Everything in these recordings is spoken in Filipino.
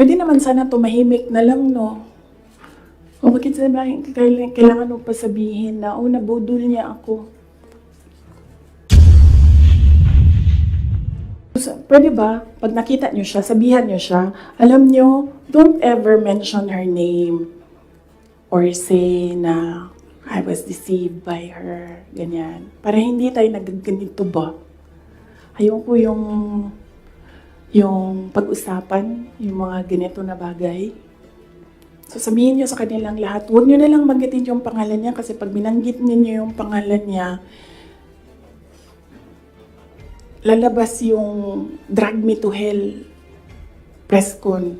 Pwede naman sana tumahimik na lang, no? O bakit sabihin, kailangan mo pa sabihin na, nabudol niya ako. Pwede ba, pag nakita niyo siya, sabihan niyo siya, alam niyo, don't ever mention her name or say na I was deceived by her, ganyan. Para hindi tayo nagaganito ba? Ayoko yung pag-usapan, yung mga ganito na bagay. So sabihin niyo sa kanilang lahat, huwag niyo na lang banggitin yung pangalan niya kasi pag binanggit niyo yung pangalan niya, lalabas yung Drag Me to Hell press con.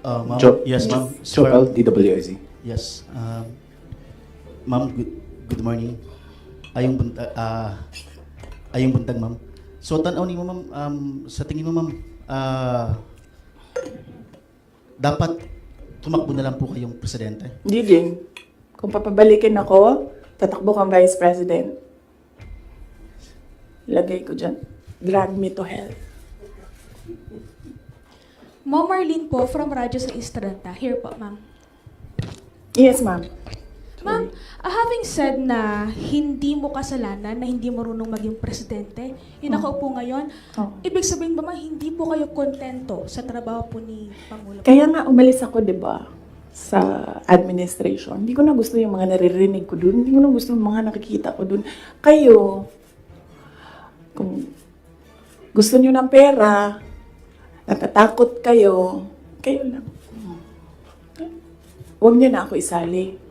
Ma'am, Yes, ma'am. Joel, DWIZ. Yes. Ma'am, good morning. Ayong buntag, ma'am. So, tanaw ni mo, ma'am, sa tingin mo, ma'am, dapat tumakbo na lang po kayong presidente? Hindi din. Kung papabalikin ako, tatakbo kang Vice President. Lagay ko dyan. Drag me to hell. Ma'am Marlene po from Radyo sa Estranta. Here po, ma'am. Yes, ma'am. Ma'am, having said na hindi mo kasalanan na hindi marunong maging presidente, yung nakaupo ngayon, ibig sabihin ba ma'am, hindi po kayo kontento sa trabaho po ni Pangulo? Kaya nga umalis ako, di ba, sa administration. Hindi ko na gusto yung mga naririnig ko dun. Hindi ko na gusto yung mga nakikita ko dun. Kayo, kung gusto nyo ng pera, natatakot kayo, kayo lang. Huwag nyo na ako isali.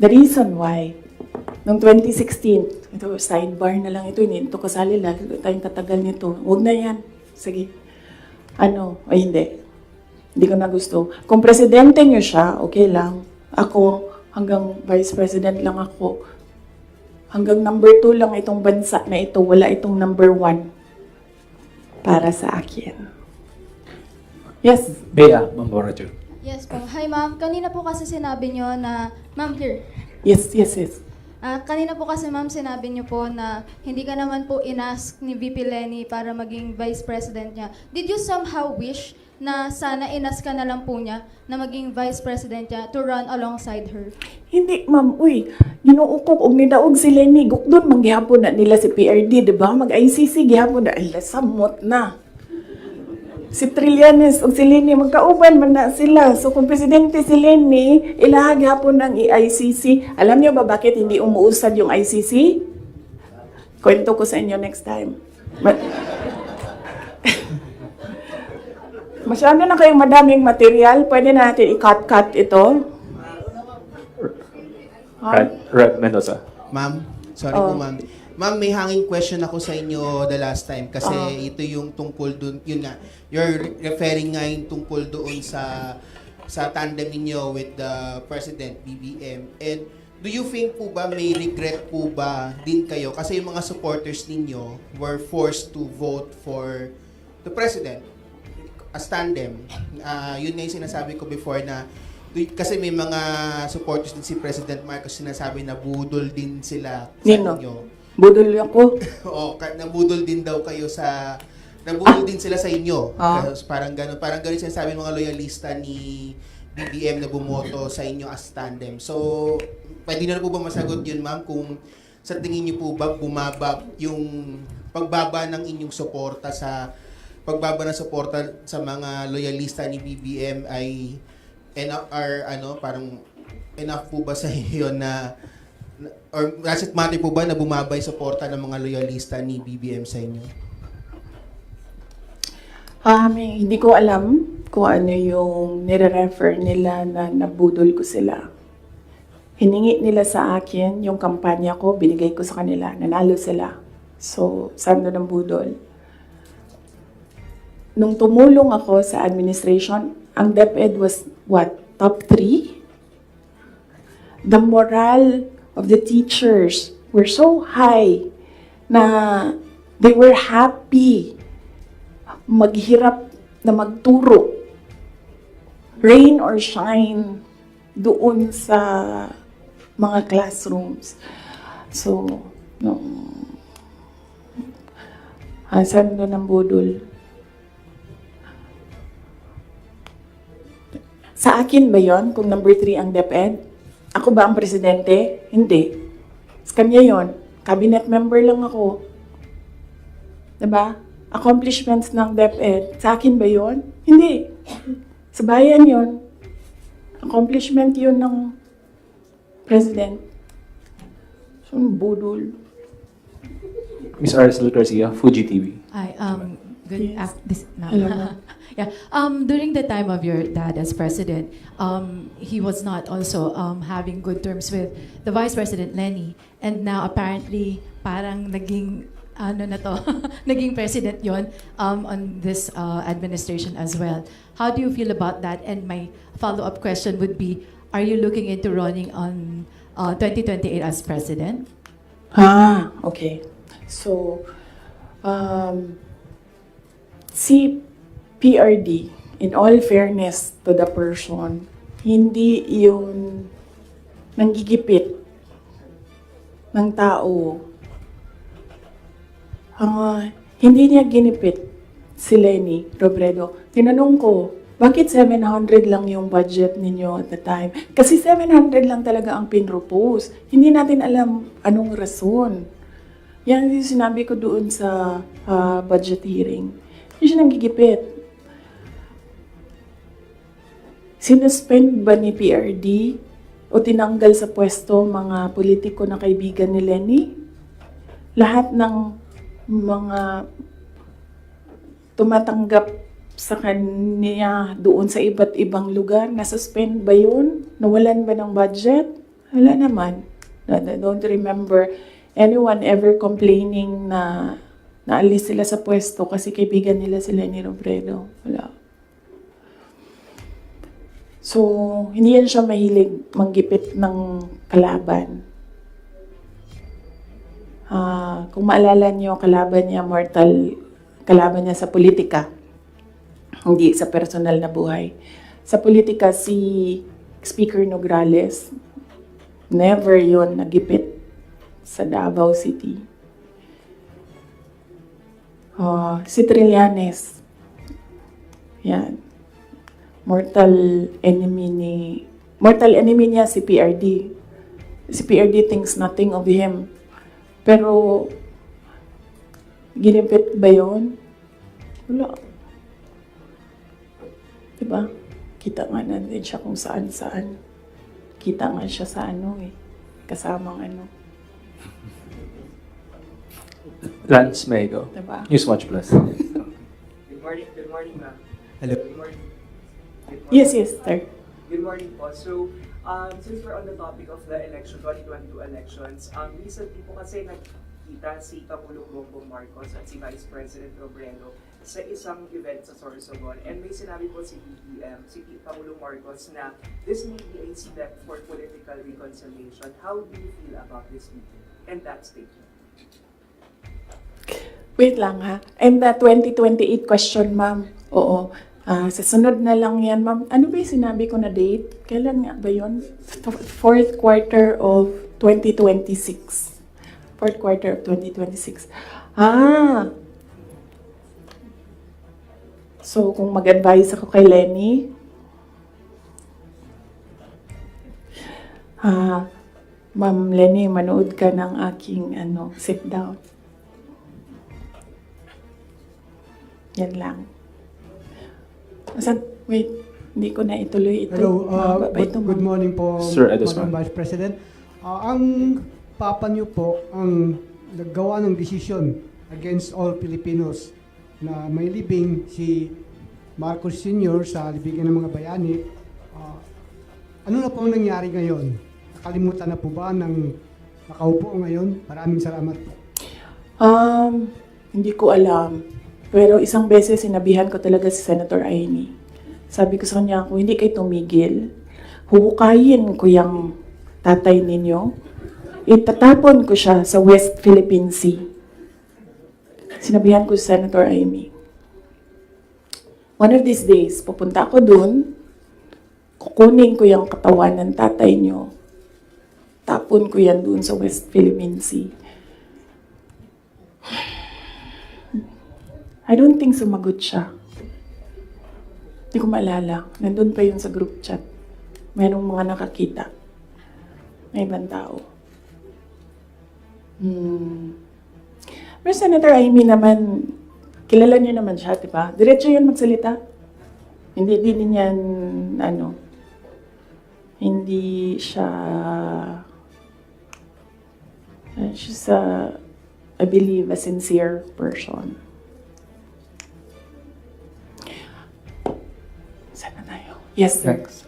The reason why, noong 2016, ito, sidebar na lang ito, hindi ito kasali, lalo tayong katagal nito. Huwag na yan. Sige. Ay hindi. Hindi ko na gusto. Kung presidente nyo siya, okay lang. Ako, hanggang vice president lang ako. Hanggang number 2 lang itong bansa na ito. Wala itong number 1 para sa akin. Yes. Bea, Ma'am Borajo. Yes po. Hi ma'am, kanina po kasi sinabi nyo na, ma'am here. Yes. Kanina po kasi ma'am sinabi nyo po na hindi ka naman po inask ni VP Lenny para maging vice president niya. Did you somehow wish na sana inask ka na lang po niya na maging vice president niya to run alongside her? Hindi, ma'am. Uy, ginuo ko og nidaog si Lenny. Gukdon, manggihapon na nila si PRD, di ba? Mag-ICC, gihapon na. Ay, samot na. Si Trillanes o si Lenny, magkauban man na sila. So kung presidente si Lenny, ilahag hapon ng ICC. Alam niyo ba bakit hindi umuusad yung ICC? Kwento ko sa inyo next time. Masyado na kayong madaming material. Pwede na natin i-cut ito. Red Mendoza. Ma'am, sorry po ma'am. Ma'am, may hanging question ako sa inyo the last time kasi ito yung tungkol dun, yun nga, you're referring nga yung tungkol doon sa tandem ninyo with the President, BBM. And do you think po ba may regret po ba din kayo? Kasi yung mga supporters ninyo were forced to vote for the President as tandem. Yun nga yung sinasabi ko before na kasi may mga supporters din si President Marcos sinasabi na budol din sila sa Nino? inyo. Budol ako. Oo, nabudol din daw kayo nabudol din sila sa inyo. Kasi parang ganun sinasabi ng mga loyalista ni BBM na bumoto sa inyo as tandem. So, pwede na po ba masagot yun, ma'am, kung sa tingin niyo po ba bumaba yung pagbaba ng inyong suporta sa mga loyalista ni BBM ay parang enough po ba sa inyo na or does it matter po ba na bumaba yung suporta ng mga loyalista ni BBM sa inyo? Hindi ko alam kung ano yung nire-refer nila na nabudol ko sila. Hiningi nila sa akin yung kampanya ko, binigay ko sa kanila, nanalo sila. So, saan doon ang budol? Nung tumulong ako sa administration, ang DepEd was what? Top 3? The morale of the teachers were so high na they were happy maghirap na magturo, rain or shine, doon sa mga classrooms. So, Saan doon ang budol? Sa akin ba yon kung number 3 ang DepEd? Ako ba ang presidente? Hindi. Sa kanya yon. Cabinet member lang ako. Diba? Accomplishments ng DepEd. Sa akin ba yon? Hindi. Sa bayan yon. Accomplishment yun ng president. So, budol. Miss Aracel Garcia, Fuji TV. Hi, good Yes. no. Hello, ma'am. Yeah, during the time of your dad as president, he was not also having good terms with the Vice President Lenny, and now apparently parang naging ano na to, naging president yon on this administration as well. How do you feel about that? And my follow-up question would be, are you looking into running on 2028 as president? Okay. So, si PRD, in all fairness to the person, hindi yun nanggigipit ng tao. Hindi niya ginipit si Lenny Robredo. Tinanong ko, bakit 700 lang yung budget ninyo at the time? Kasi 700 lang talaga ang pinropose. Hindi natin alam anong rason. Yan yung sinabi ko doon sa budget hearing. Hindi siya nanggigipit. Sinuspend ba ni PRD o tinanggal sa pwesto mga politiko na kaibigan ni Lenny? Lahat ng mga tumatanggap sa kanya doon sa iba't ibang lugar, nasuspend ba yun? Nawalan ba ng budget? Wala naman. I don't remember anyone ever complaining na naalis sila sa pwesto kasi kaibigan nila si Lenny Robredo. Wala. So, hindi yan siya mahilig manggipit ng kalaban. Kung maalala niyo, kalaban niya sa politika. Hindi sa personal na buhay. Sa politika, si Speaker Nograles, never yon nagipit sa Davao City. Si Trillanes, yan. Mortal enemy niya si PRD. Si PRD thinks nothing of him. Pero, ginipit ba yun? Wala. Diba? Kita nga natin siya kung saan-saan. Kita nga siya sa kasamang Lance Mego, Diba? Newswatch Plus. Good morning, ma'am. Hello. Good morning. Yes, sir. Good morning po. So, since we're on the topic of the election, 2022 elections, recently po kasi nagkita si Pangulong Bongbong Marcos at si Vice President Robredo sa isang event sa Sorsogon. And may sinabi po si BBM, si Pangulong Marcos na this may be a step for political reconciliation. How do you feel about this meeting and that statement? Wait lang ha. And the 2028 question, ma'am. Oo. Sa sunod na lang yan, ma'am. Ano ba yung sinabi ko na date? Kailan nga ba yun? Fourth quarter of 2026. Fourth quarter of 2026. So, kung mag-advise ako kay Lenny, Ma'am Lenny, manood ka ng aking sit down. Yan lang. Wait, hindi ko na ituloy ito. Hello, Mahaba pa ito, good ma'am. morning po, Sir Edosman. Madam Vice President. Ang papa niyo po ang naggawa ng desisyon against all Filipinos na may libing si Marcos Sr. sa libigan ng mga bayani. Ano na po ang nangyari ngayon? Nakalimutan na po ba ng nakaupo ngayon? Maraming salamat po. Hindi ko alam. Pero isang beses sinabihan ko talaga si Senator Aimee. Sabi ko sa kanya, kung hindi kayo tumigil, huhukayin ko yung tatay ninyo. Itatapon ko siya sa West Philippine Sea. Sinabihan ko si Senator Aimee. One of these days, pupunta ako dun, kukunin ko yung katawan ng tatay nyo. Tapon ko yan dun sa West Philippine Sea. I don't think sumagot siya. Hindi ko maalala. Nandun pa yun sa group chat. Merong mga nakakita. May ibang tao. Pero Senator Amy naman, kilala niyo naman siya, di ba? Diretso yun magsalita. Hindi din yan, hindi siya, she's I believe, a sincere person. Saan na tayo? Yes, sir. Thanks.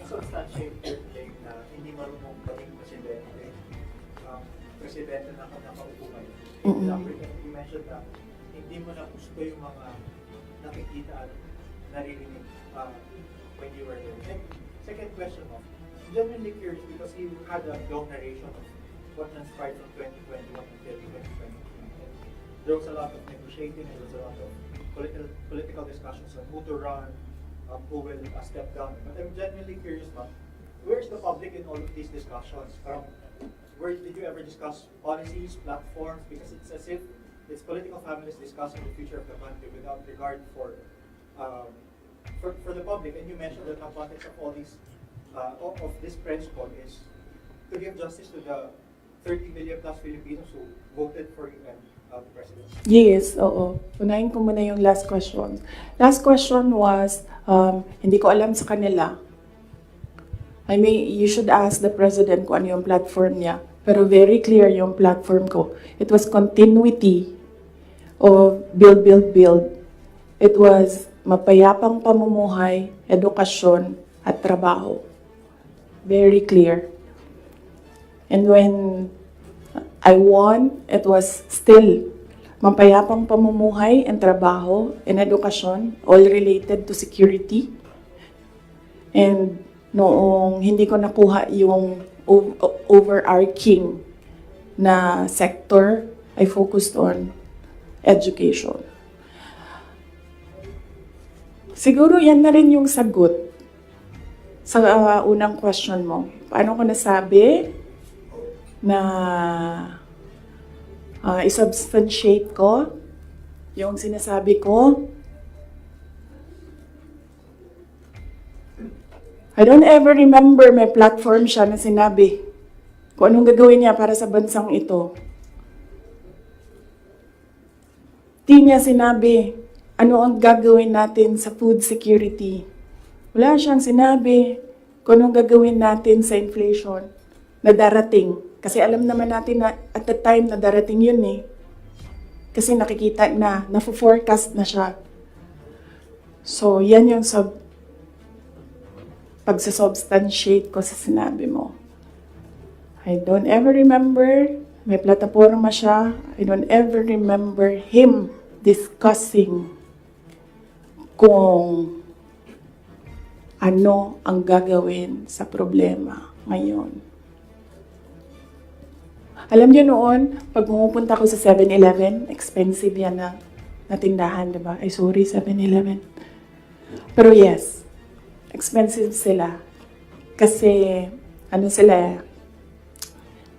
Substantiate your claim na hindi marunong maging presidente. Presidente na nakaupo kayo. You mentioned na hindi mo na gusto yung mga nakikita at naririnig when you were there. And second question mo, I'm genuinely curious because you had a long narration of what transpired from 2021 until 2023. And there was a lot of negotiating, there was a lot of political discussions on who to run, who will step down. But I'm genuinely curious, ma'am, where's the public in all of these discussions? Where did you ever discuss policies, platforms? Because it's as if it's political families discussing the future of the country without regard for the public. And you mentioned that the context of all these of this French call is to give justice to the 30 million plus Filipinos who voted for you and President. Yes, oo. Unahin ko muna yung last question. Last question was, hindi ko alam sa kanila. You should ask the President kung ano yung platform niya. Pero very clear yung platform ko. It was continuity of build, build, build. It was mapayapang pamumuhay, edukasyon, at trabaho. Very clear. And when I won, it was still mapayapang pamumuhay and trabaho and edukasyon, all related to security. And noong hindi ko nakuha yung overarching na sector, I focused on education. Siguro yan na rin yung sagot sa unang question mo. Paano ko nasabi na isubstantiate ko yung sinasabi ko? I don't ever remember may platform siya na sinabi kung anong gagawin niya para sa bansang ito. Di niya sinabi ano ang gagawin natin sa food security. Wala siyang sinabi kung anong gagawin natin sa inflation na darating. Kasi alam naman natin na at the time na darating yun eh. Kasi nakikita na, na-forecast na siya. So, yan yung pagsasubstantiate ko sa sinabi mo. I don't ever remember, may plataforma siya, I don't ever remember him discussing kung ano ang gagawin sa problema ngayon. Alam niyo noon, pag pumupunta ko sa 7-Eleven, expensive yan na tindahan, di ba? Ay, sorry, 7-Eleven. Pero yes, expensive sila. Kasi, ano sila,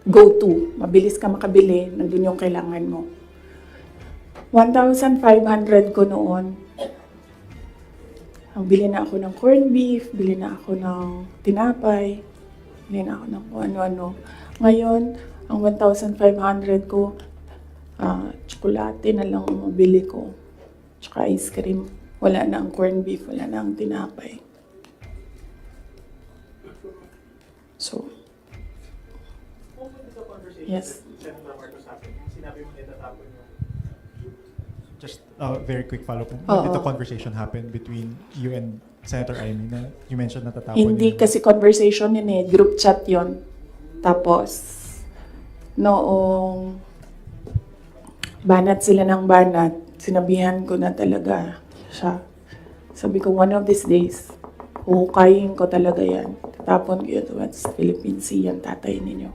go-to. Mabilis ka makabili, nandun yung kailangan mo. 1,500 ko noon. Bili na ako ng corned beef, bili na ako ng tinapay, bili na ako ng kung ano-ano. Ngayon, ang 1,500 ko, tsokolate na lang ang mabili ko. Tsaka ice cream. Wala na ang corned beef, wala na ang tinapay. So, yes. Senator Marcos happened, sinabi mo na itatapon yung Just a very quick follow-up. Oo. Did the conversation happen between you and Senator Amy na you mentioned na tatapon Hindi niya? kasi conversation yun eh, group chat yun. Tapos, noong banat sila ng banat, sinabihan ko na talaga siya. Sabi ko, one of these days, huhukayin ko talaga yan. Tatapon ko yun sa Philippine Sea, yung tatay ninyo.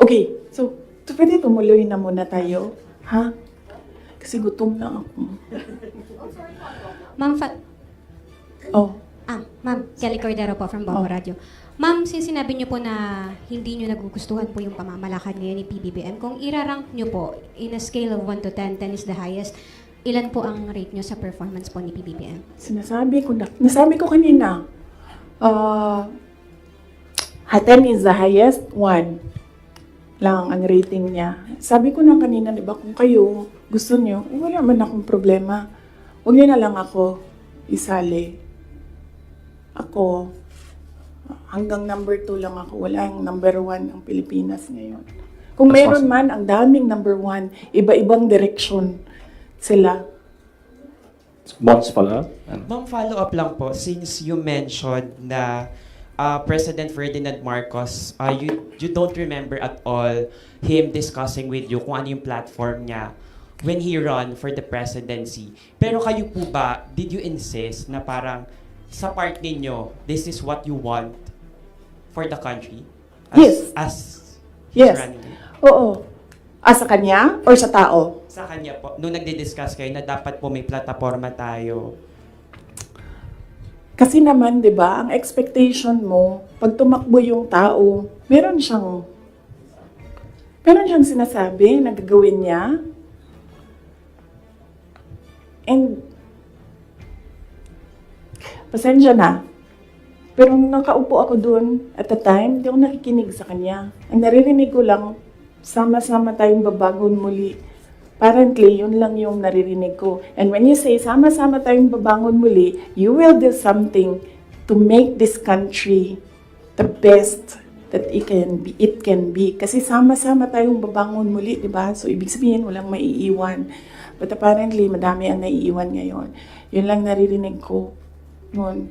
Okay, so, pwede tumuloy na muna tayo. Ha? Kasi gutom na ako. Ma'am, Oh. Ma'am, Kelly Cordero po from Bombo Oh. Radio. Ma'am, since sinabi niyo po na hindi niyo nagugustuhan po yung pamamalakad ngayon ni PBBM, kung irarank niyo po in a scale of 1 to 10, 10 is the highest, ilan po ang rate niyo sa performance po ni PBBM? Nasabi ko kanina, 10 is the highest, 1 lang ang rating niya. Sabi ko na kanina, di ba, kung kayo gusto niyo, wala man akong problema. Huwag niyo na lang ako isali. Ako, hanggang number 2 lang ako. Wala yung number 1 ang Pilipinas ngayon. Kung meron man, ang daming number 1, iba-ibang direksyon sila. Once follow-up? Ma'am, follow-up lang po. Since you mentioned na President Ferdinand Marcos, you don't remember at all him discussing with you kung ano yung platform niya when he run for the presidency. Pero kayo po ba, did you insist na parang sa part ninyo, this is what you want for the country? Yes. Yes. running? Oo. Sa kanya or sa tao? Sa kanya po, nung nagdi-discuss kayo na dapat po may plataforma tayo. Kasi naman, di ba, ang expectation mo, pag tumakbo yung tao, meron siyang sinasabi na gagawin niya. And, pasensya na. Pero nung nakaupo ako doon at the time, hindi ako nakikinig sa kanya. Ang naririnig ko lang, sama-sama tayong babangon muli. Apparently, yun lang yung naririnig ko. And when you say, sama-sama tayong babangon muli, you will do something to make this country the best that it can be. Kasi sama-sama tayong babangon muli, di ba? So, ibig sabihin, walang maiiwan. But apparently, madami ang naiiwan ngayon. Yun lang naririnig ko noon.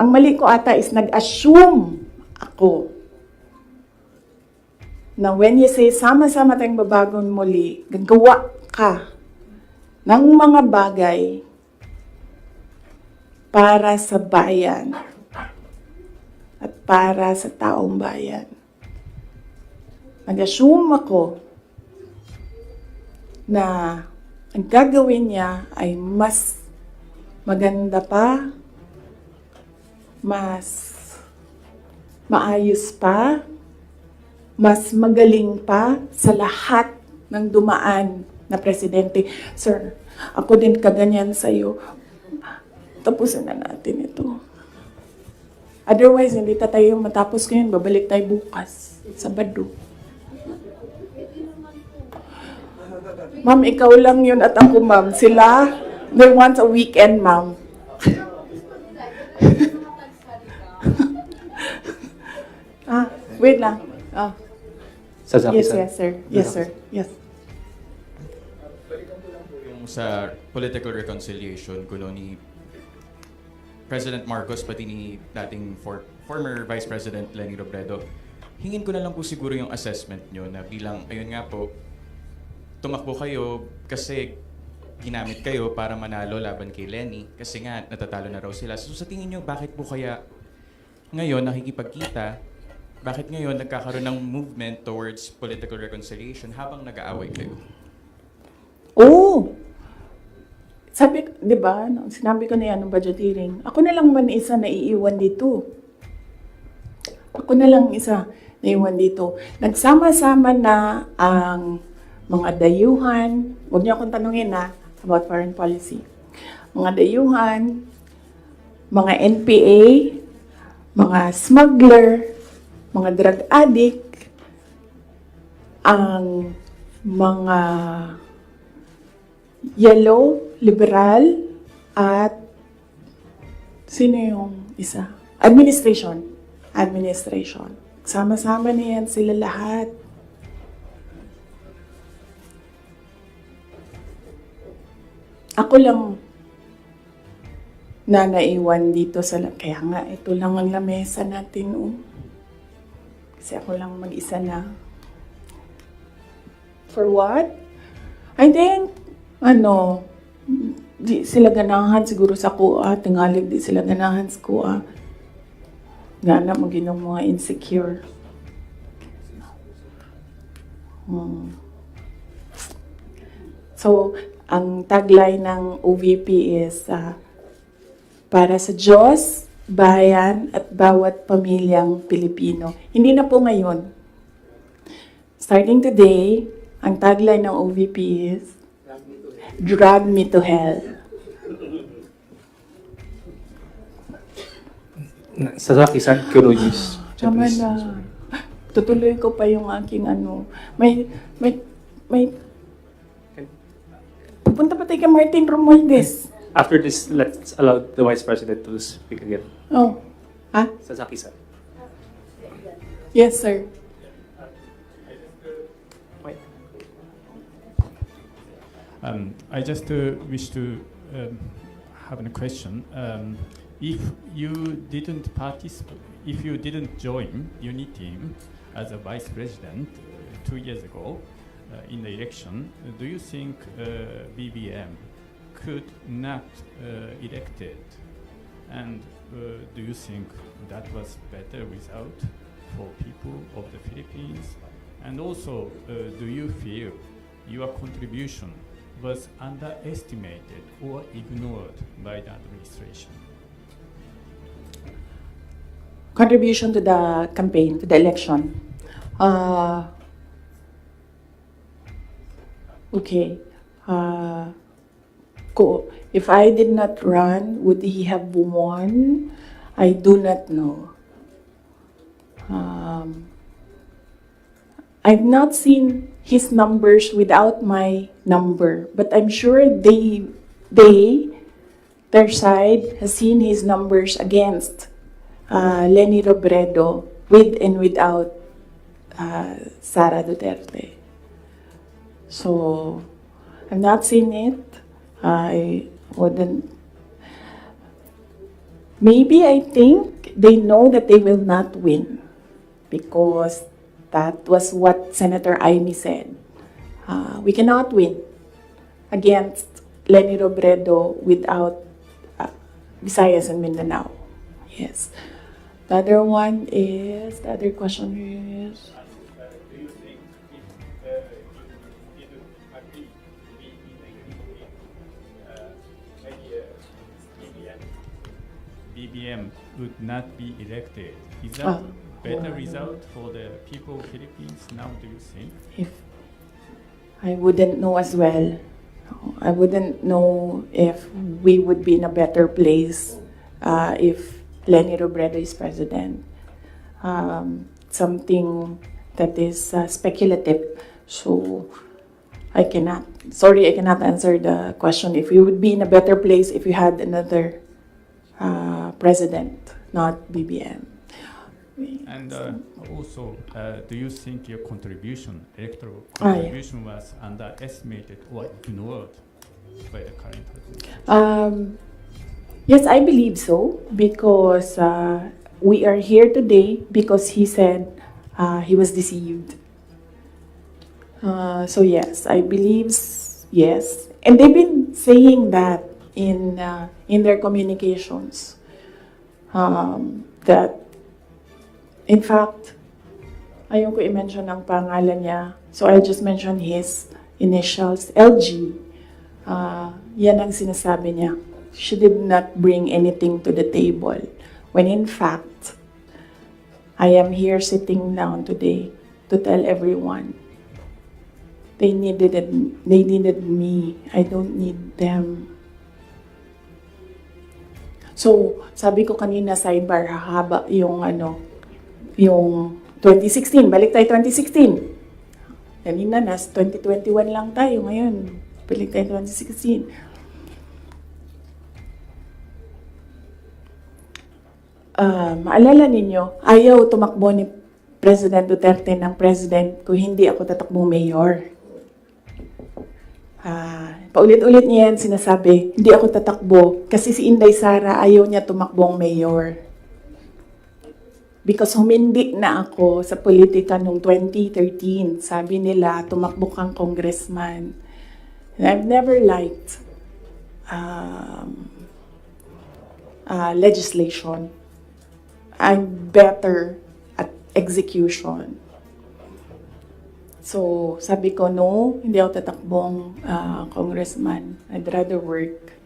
Ang mali ko ata is nag-assume ako na when you say, sama-sama tayong babangon muli, gagawa ka ng mga bagay para sa bayan at para sa taong bayan. Nag-assume ako na ang gagawin niya ay mas maganda pa, mas maayos pa, mas magaling pa sa lahat ng dumaan na presidente. Sir, ako din kaganyan sa'yo. Tapusin na natin ito. Otherwise, hindi tayo matapos ngayon. Babalik tayo bukas, Sabado. Ma'am, ikaw lang yun at ako, ma'am. Sila, they want a weekend, ma'am. Wait lang. Yes, sir. Yes, sir. Yes. Balikan ko lang po yung sa political reconciliation kuno ni President Marcos pati ni dating former Vice President Leni Robredo. Hingin ko na lang po siguro yung assessment nyo na bilang, ayun nga po, tumakbo kayo kasi ginamit kayo para manalo laban kay Leni kasi nga natatalo na raw sila. So sa tingin nyo, bakit po kaya ngayon nakikipagkita? Bakit ngayon nagkakaroon ng movement towards political reconciliation habang nag-aaway kayo? Oo! Sabi, di ba, sinabi ko na yan ng budget hearing, ako na lang man isa na iiwan dito. Ako na lang isa na iwan dito. Nagsama-sama na ang mga dayuhan, huwag niyo akong tanungin about foreign policy. Mga dayuhan, mga NPA, mga smuggler, mga drug addict, ang mga yellow, liberal, at sino yung isa? Administration. Sama-sama na yan sila lahat. Ako lang na naiwan dito sa... Kaya nga, ito lang ang lamesa natin, Kasi ako lang mag-isa na. For what? I think, di sila ganahan siguro sa kuha. Tingalig di sila ganahan sa kuha. Nga na, mag-inom mga insecure. So, ang tagline ng OVP is, para sa Diyos, bayan at bawat pamilyang Pilipino. Hindi na po ngayon. Starting today, ang tagline ng OVP is, Drag Me to Hell. Sasaki-san, Kuroyis. Tama na. Tutuloy ko pa yung aking ano. May pupunta pa tayo kay Martin Romualdez. After this, let's allow the Vice President to speak again. Oh. Ha? Sasaki-san. Yes, sir. I just wish to have a question. If you didn't participate, if you didn't join UNITEAM as a vice president 2 years ago in the election, do you think BBM could not elected? And do you think that was better result for people of the Philippines? And also, do you feel your contribution was underestimated or ignored by the administration? Contribution to the campaign, to the election. Okay. If I did not run, would he have won? I do not know. I've not seen his numbers without my number, but I'm sure their side has seen his numbers against Leni Robredo with and without Sara Duterte. So, I've not seen it. I wouldn't. Maybe I think they know that they will not win because that was what Senator Aimee said. We cannot win against Leni Robredo without Visayas and Mindanao. Yes. The other one is, the other question is, Do you think if you didn't agree to be in the UNITEAM, maybe BBM would not be elected? Is that better result for the people of Philippines now, do you think? if I wouldn't know as well. I wouldn't know if we would be in a better place if Leni Robredo is president. Something that is speculative. So I cannot answer the question if we would be in a better place if we had another president, not BBM. And also, do you think your electoral contribution was underestimated or ignored by the current president? Yes, I believe so because we are here today because he said he was deceived. So yes, I believe yes, and they've been saying that in their communications that. In fact, ayaw ko i-mention ang pangalan niya. So I'll just mention his initials, LG. Yan ang sinasabi niya. She did not bring anything to the table. When in fact, I am here sitting down today to tell everyone they needed me. I don't need them. So, sabi ko kanina sidebar, hahaba yung yung 2016, balik tayo 2016. Kanina, 2021 lang tayo ngayon. Balik tayo 2016. Maalala ninyo, ayaw tumakbo ni President Duterte ng president kung hindi ako tatakbong mayor. Paulit-ulit niya yan sinasabi, hindi ako tatakbo kasi si Inday Sara ayaw niya tumakbong mayor. Because humindi na ako sa politika noong 2013. Sabi nila, tumakbo kang congressman. And I've never liked legislation. I'm better at execution. So, sabi ko, no, hindi ako tatakbong congressman. I'd rather work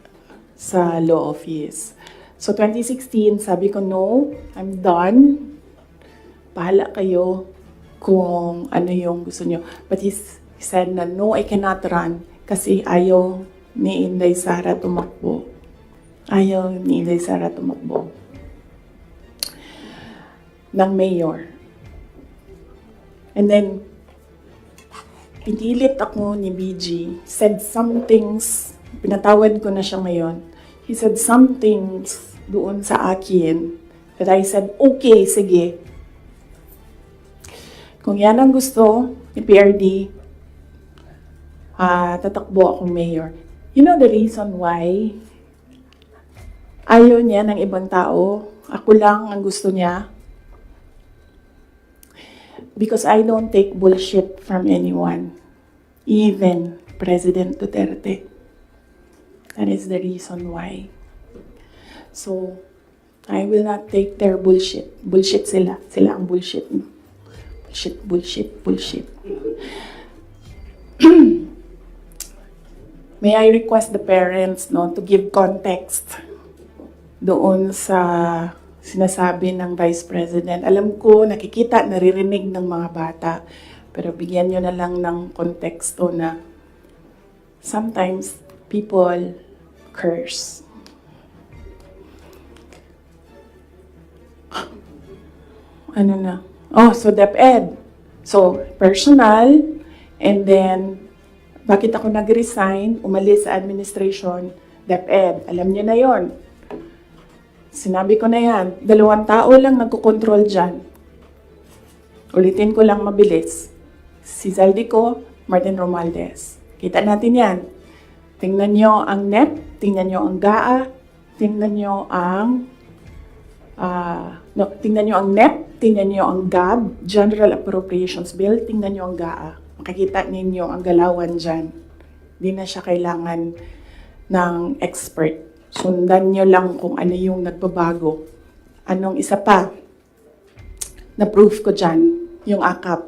sa law office. So 2016, sabi ko, no, I'm done. Bahala kayo kung ano yung gusto nyo. But he said na, no, I cannot run kasi ayaw ni Inday Sara tumakbo. Ayaw ni Inday Sara tumakbo ng mayor. And then, pinilit ako ni BG, said some things, pinatawad ko na siya ngayon. He said some things doon sa akin that I said, okay, sige. Kung yan ang gusto ni PRD, tatakbo akong mayor. You know the reason why ayaw niya ng ibang tao? Ako lang ang gusto niya. Because I don't take bullshit from anyone. Even President Duterte. That is the reason why. So, I will not take their bullshit. Bullshit sila. Sila ang bullshit. Bullshit, bullshit, bullshit. May I request the parents to give context doon sa sinasabi ng Vice President. Alam ko, nakikita, naririnig ng mga bata, pero bigyan nyo na lang ng konteksto na sometimes people curse. Ano na? Oh, so DepEd. So, personal, and then, bakit ako nag-resign, umalis sa administration, DepEd. Alam niyo na yon. Sinabi ko na yan, 2 tao lang nagkocontrol dyan. Ulitin ko lang mabilis. Si Zaldico, Martin Romualdez. Kita natin yan. Tingnan nyo ang NEP, tingnan nyo ang GAA, tingnan nyo ang tingnan nyo ang NEP, tingnan nyo ang GAB, General Appropriations Bill, tingnan nyo ang GAA. Makikita ninyo ang galawan dyan. Hindi na siya kailangan ng expert. Sundan nyo lang kung ano yung nagbabago. Anong isa pa? Na-proof ko dyan, yung AKAP.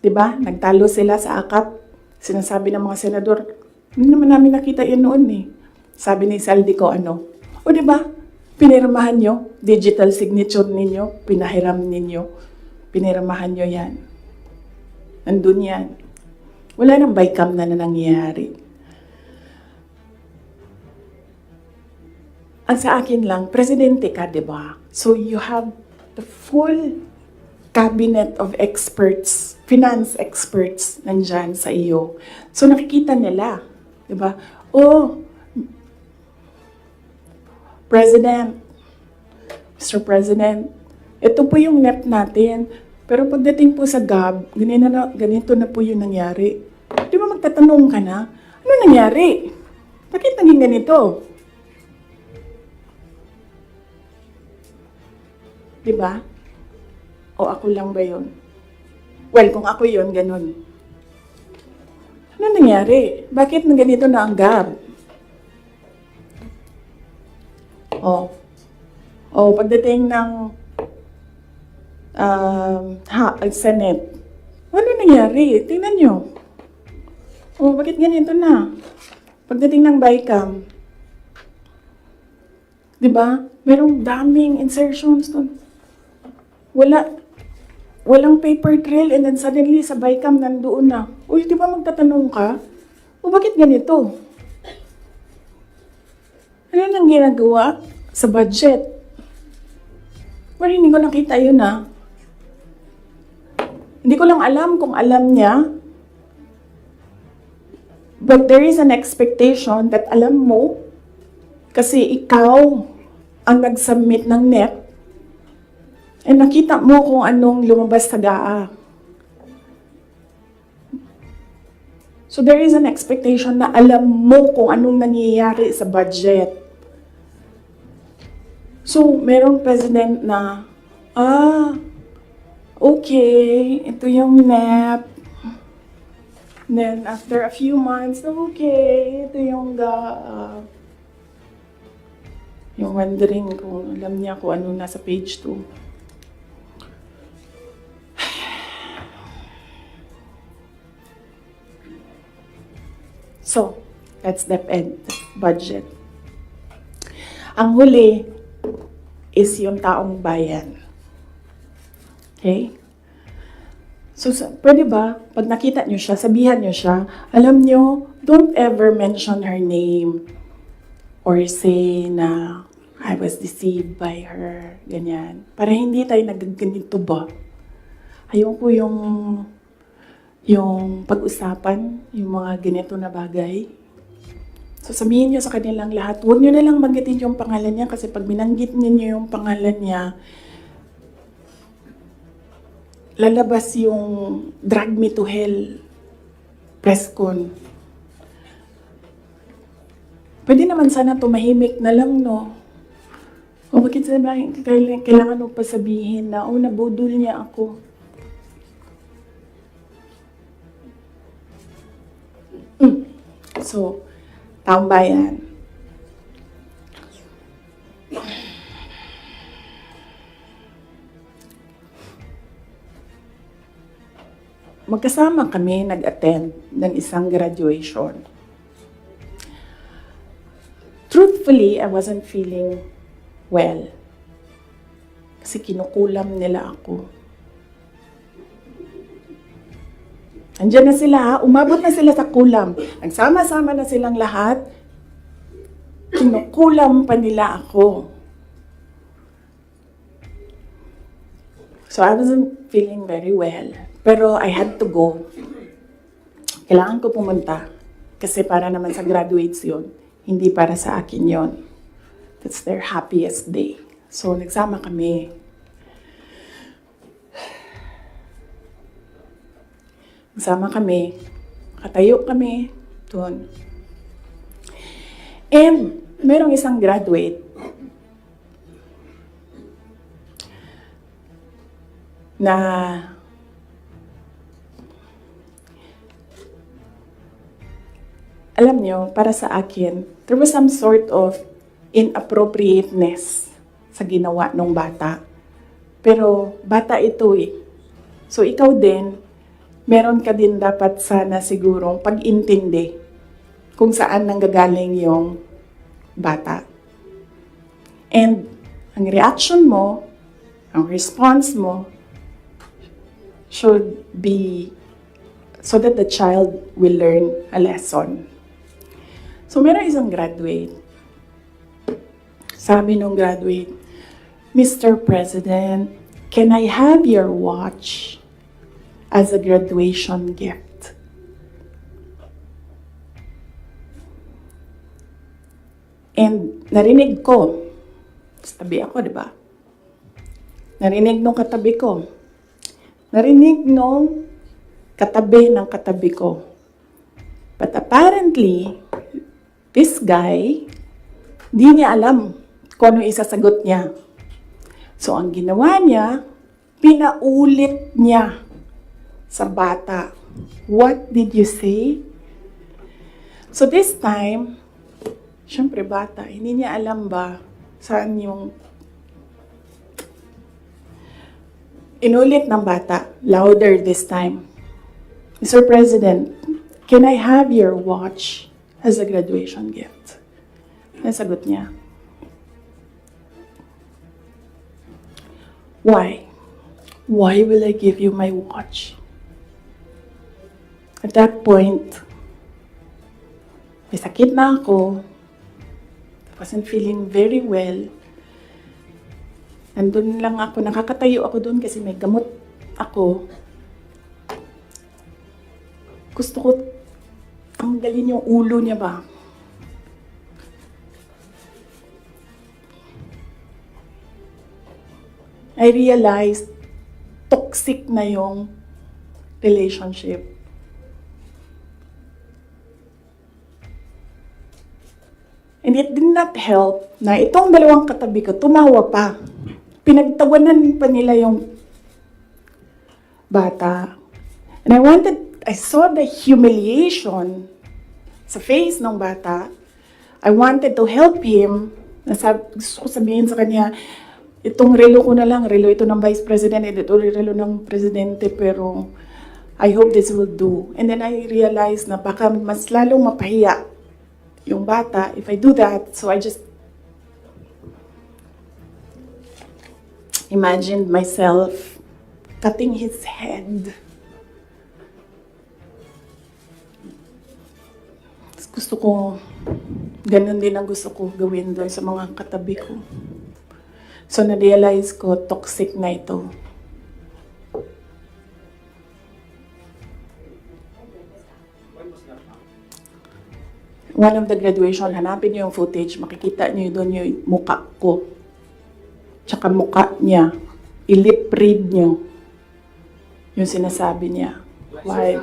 Diba? Nagtalo sila sa AKAP. Sinasabi ng mga senador, hindi naman namin nakita yun noon eh. Sabi ni Zaldico, o diba? Pinirmahan nyo, digital signature ninyo, pinahiram ninyo, pinirmahan nyo yan. Nandun yan. Wala nang bycam na nangyayari. Ang sa akin lang, presidente ka, di ba? So you have the full cabinet of experts, finance experts, nandyan sa iyo. So nakikita nila, di ba? Oh, President, Mr. President, ito po yung NEP natin. Pero pagdating po sa GAB, ganito na po yung nangyari. Di ba magtatanong ka na, ano nangyari? Bakit naging ganito? Di ba? O ako lang ba yun? Well, kung ako yun, ganun. Ano nangyari? Bakit nang ganito na ang GAB? Pagdating ng Senate, ano nangyari? Tingnan nyo. Bakit ganito na? Pagdating ng BICAM, di ba? Merong daming insertions doon. Walang paper trail and then suddenly sa BICAM nandoon na. Uy, di ba magtatanong ka? Bakit ganito? Ano nang ginagawa sa budget? Well, hindi ko nakita yun Hindi ko lang alam kung alam niya. But there is an expectation that alam mo kasi ikaw ang nag-submit ng NEP and nakita mo kung anong lumabas sa GAA. So there is an expectation na alam mo kung anong nangyayari sa budget. So, merong president na, okay, ito yung NEP. Then, after a few months, okay, ito yung yung wondering kung alam niya kung ano nasa page 2. So, that's DepEd budget. Ang huli, is yung taong bayan. Okay? So, pwede ba, pag nakita nyo siya, sabihan nyo siya, alam nyo, don't ever mention her name or say na I was deceived by her, ganyan. Para hindi tayo nagaganito ba? Ayoko yung pag-usapan, yung mga ganito na bagay. So sabihin nyo sa kanilang lahat, huwag nyo na lang banggitin yung pangalan niya kasi pag binanggit niyo yung pangalan niya, lalabas yung drag me to hell press con. Pwede naman sana tumahimik na lang, no? O bakit sabihin, kailangan mo pa sabihin na, nabudol niya ako. So, taong bayan. Magkasama kami nag-attend ng isang graduation. Truthfully, I wasn't feeling well. Kasi kinukulam nila ako. Andiyan na sila, umabot na sila sa kulam. Nagsama-sama na silang lahat. Kinukulam pa nila ako. So I wasn't feeling very well. Pero I had to go. Kailangan ko pumunta. Kasi para naman sa graduates yun. Hindi para sa akin yun. That's their happiest day. So nagsama kami. Nagsama kami. Katayo kami doon. And merong isang graduate na alam nyo, para sa akin, there was some sort of inappropriateness sa ginawa ng bata. Pero bata ito eh. So ikaw din, meron ka din dapat sana sigurong pag-intindi kung saan nanggagaling yung bata. And ang reaction mo, ang response mo, should be so that the child will learn a lesson. So meron isang graduate. Sabi nung graduate, Mr. President, can I have your watch as a graduation gift? And narinig ko, tabi ako, di ba? Narinig nung katabi ko. Narinig nung katabi ng katabi ko. But apparently, this guy, di niya alam kung ano isasagot niya. So, ang ginawa niya, pinaulit niya sa bata. What did you say? So, this time, syempre bata, hindi niya alam ba saan yung inulit ng bata, louder this time. Mr. President, can I have your watch as a graduation gift? Nasagot niya. Why? Why will I give you my watch? At that point, may sakit na ako. I wasn't feeling very well. Nandun lang ako, nakakatayo ako doon kasi may gamot ako. Gusto ko tanggalin yung ulo niya ba? I realized toxic na yung relationship. And it did not help na itong dalawang katabi ko, tumawa pa. Pinagtawanan pa nila yung bata. And I saw the humiliation sa face ng bata. I wanted to help him. Gusto ko sabihin sa kanya, itong relo ko na lang, relo ito ng Vice President, ito relo ng Presidente, pero I hope this will do. And then I realized na baka mas lalong mapahiya yung bata if I do that. So I just imagined myself cutting his head. Gusto ko, ganun din ang gusto ko gawin doon sa mga katabi ko. So, na-realize ko, toxic na ito. One of the graduation, hanapin niyo yung footage, makikita niyo doon yung mukha ko. Tsaka mukha niya. I-lip read niyo yung sinasabi niya. Why?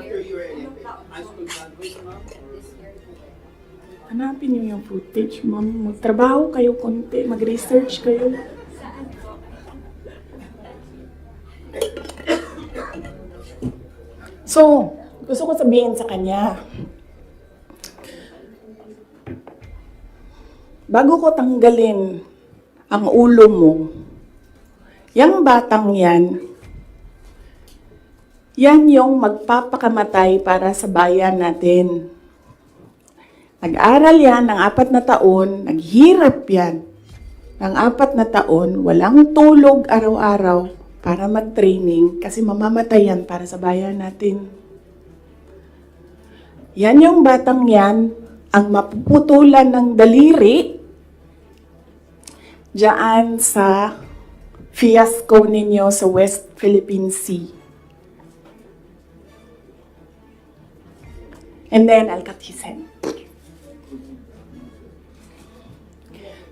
Hanapin niyo yung footage, ma'am. Magtrabaho kayo konti, mag-research kayo. So, gusto ko sabihin sa kanya, bago ko tanggalin ang ulo mo, yang batang yan yung magpapakamatay para sa bayan natin. Nag-aral yan ng 4 na taon, naghirap yan ng 4 na taon, walang tulog araw-araw para mag-training kasi mamamatay yan para sa bayan natin. Yan yung batang yan, ang mapuputulan ng daliri diyan sa fiasco ninyo sa West Philippine Sea. And then, I'll cut his head.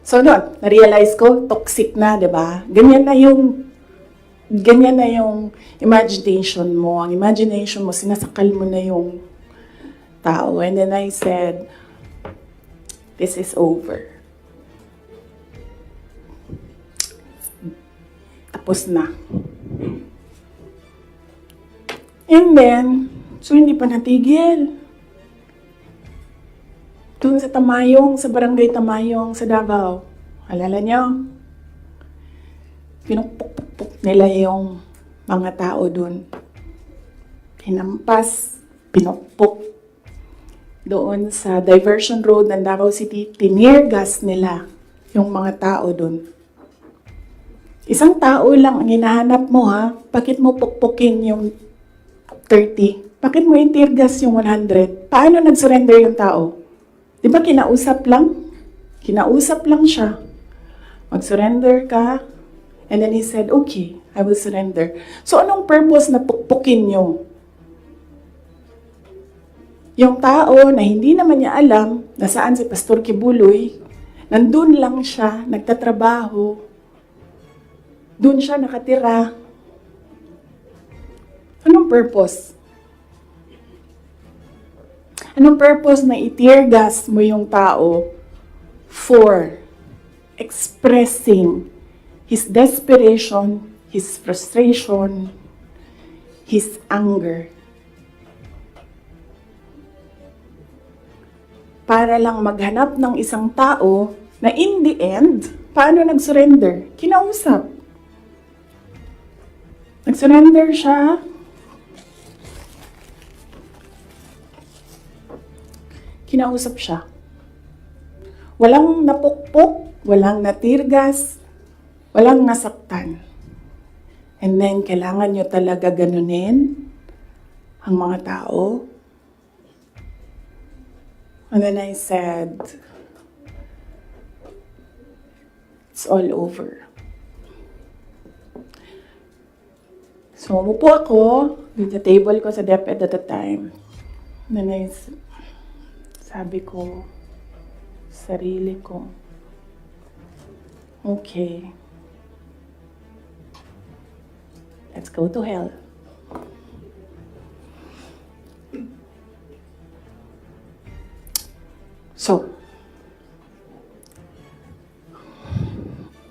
So, doon, na-realize ko, toxic na, di ba? Ganyan na yung imagination mo. Ang imagination mo, sinasakal mo na yung tao. And then I said, this is over. Tapos na. And then, so hindi pa natigil. Doon sa Tamayong, sa barangay Tamayong, sa Davao. Alala nyo? Pinupuk-puk nila yung mga tao doon. Hinampas, pinupuk. Doon sa diversion road ng Davao City, tinirgas nila yung mga tao doon. Isang tao lang ang hinahanap mo, ha? Bakit mo pukpukin yung 30? Bakit mo itirgas yung 100? Paano nag-surrender yung tao? Di ba kinausap lang? Kinausap lang siya. Mag-surrender ka. And then he said, okay, I will surrender. So anong purpose na pukpukin nyo? Yung tao na hindi naman niya alam na saan si Pastor Kibuloy, nandun lang siya, nagtatrabaho. Doon siya nakatira. Anong purpose? Anong purpose na i-tear gas mo yung tao for expressing his desperation, his frustration, his anger? Para lang maghanap ng isang tao na in the end, paano nag-surrender? Kinausap. Nag-surrender siya. Kinausap siya. Walang napukpok, walang natirgas, walang nasaktan. And then, kailangan nyo talaga ganunin ang mga tao. And then I said, it's all over. So, umupo ako dun sa table ko sa DepEd at the time. And then sabi ko, sarili ko, okay, let's go to hell. So,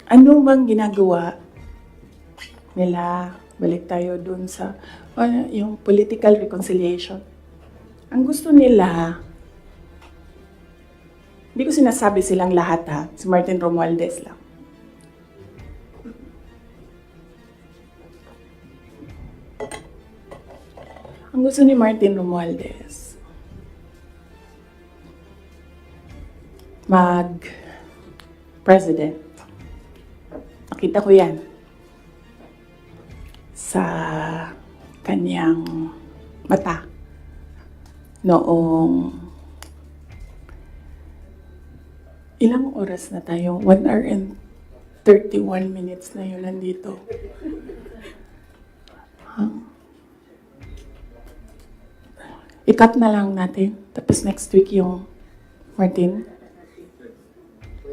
ano bang ginagawa nila? Balik tayo dun sa yung political reconciliation. Ang gusto nila, hindi ko sinasabi silang lahat, ha. Si Martin Romualdez lang. Ang gusto ni Martin Romualdez, mag-president. Nakita ko yan. sa kanyang mata noong ilang oras na tayo? 1 hour and 31 minutes na yun nandito. I-cut na lang natin. Tapos next week yung Martin.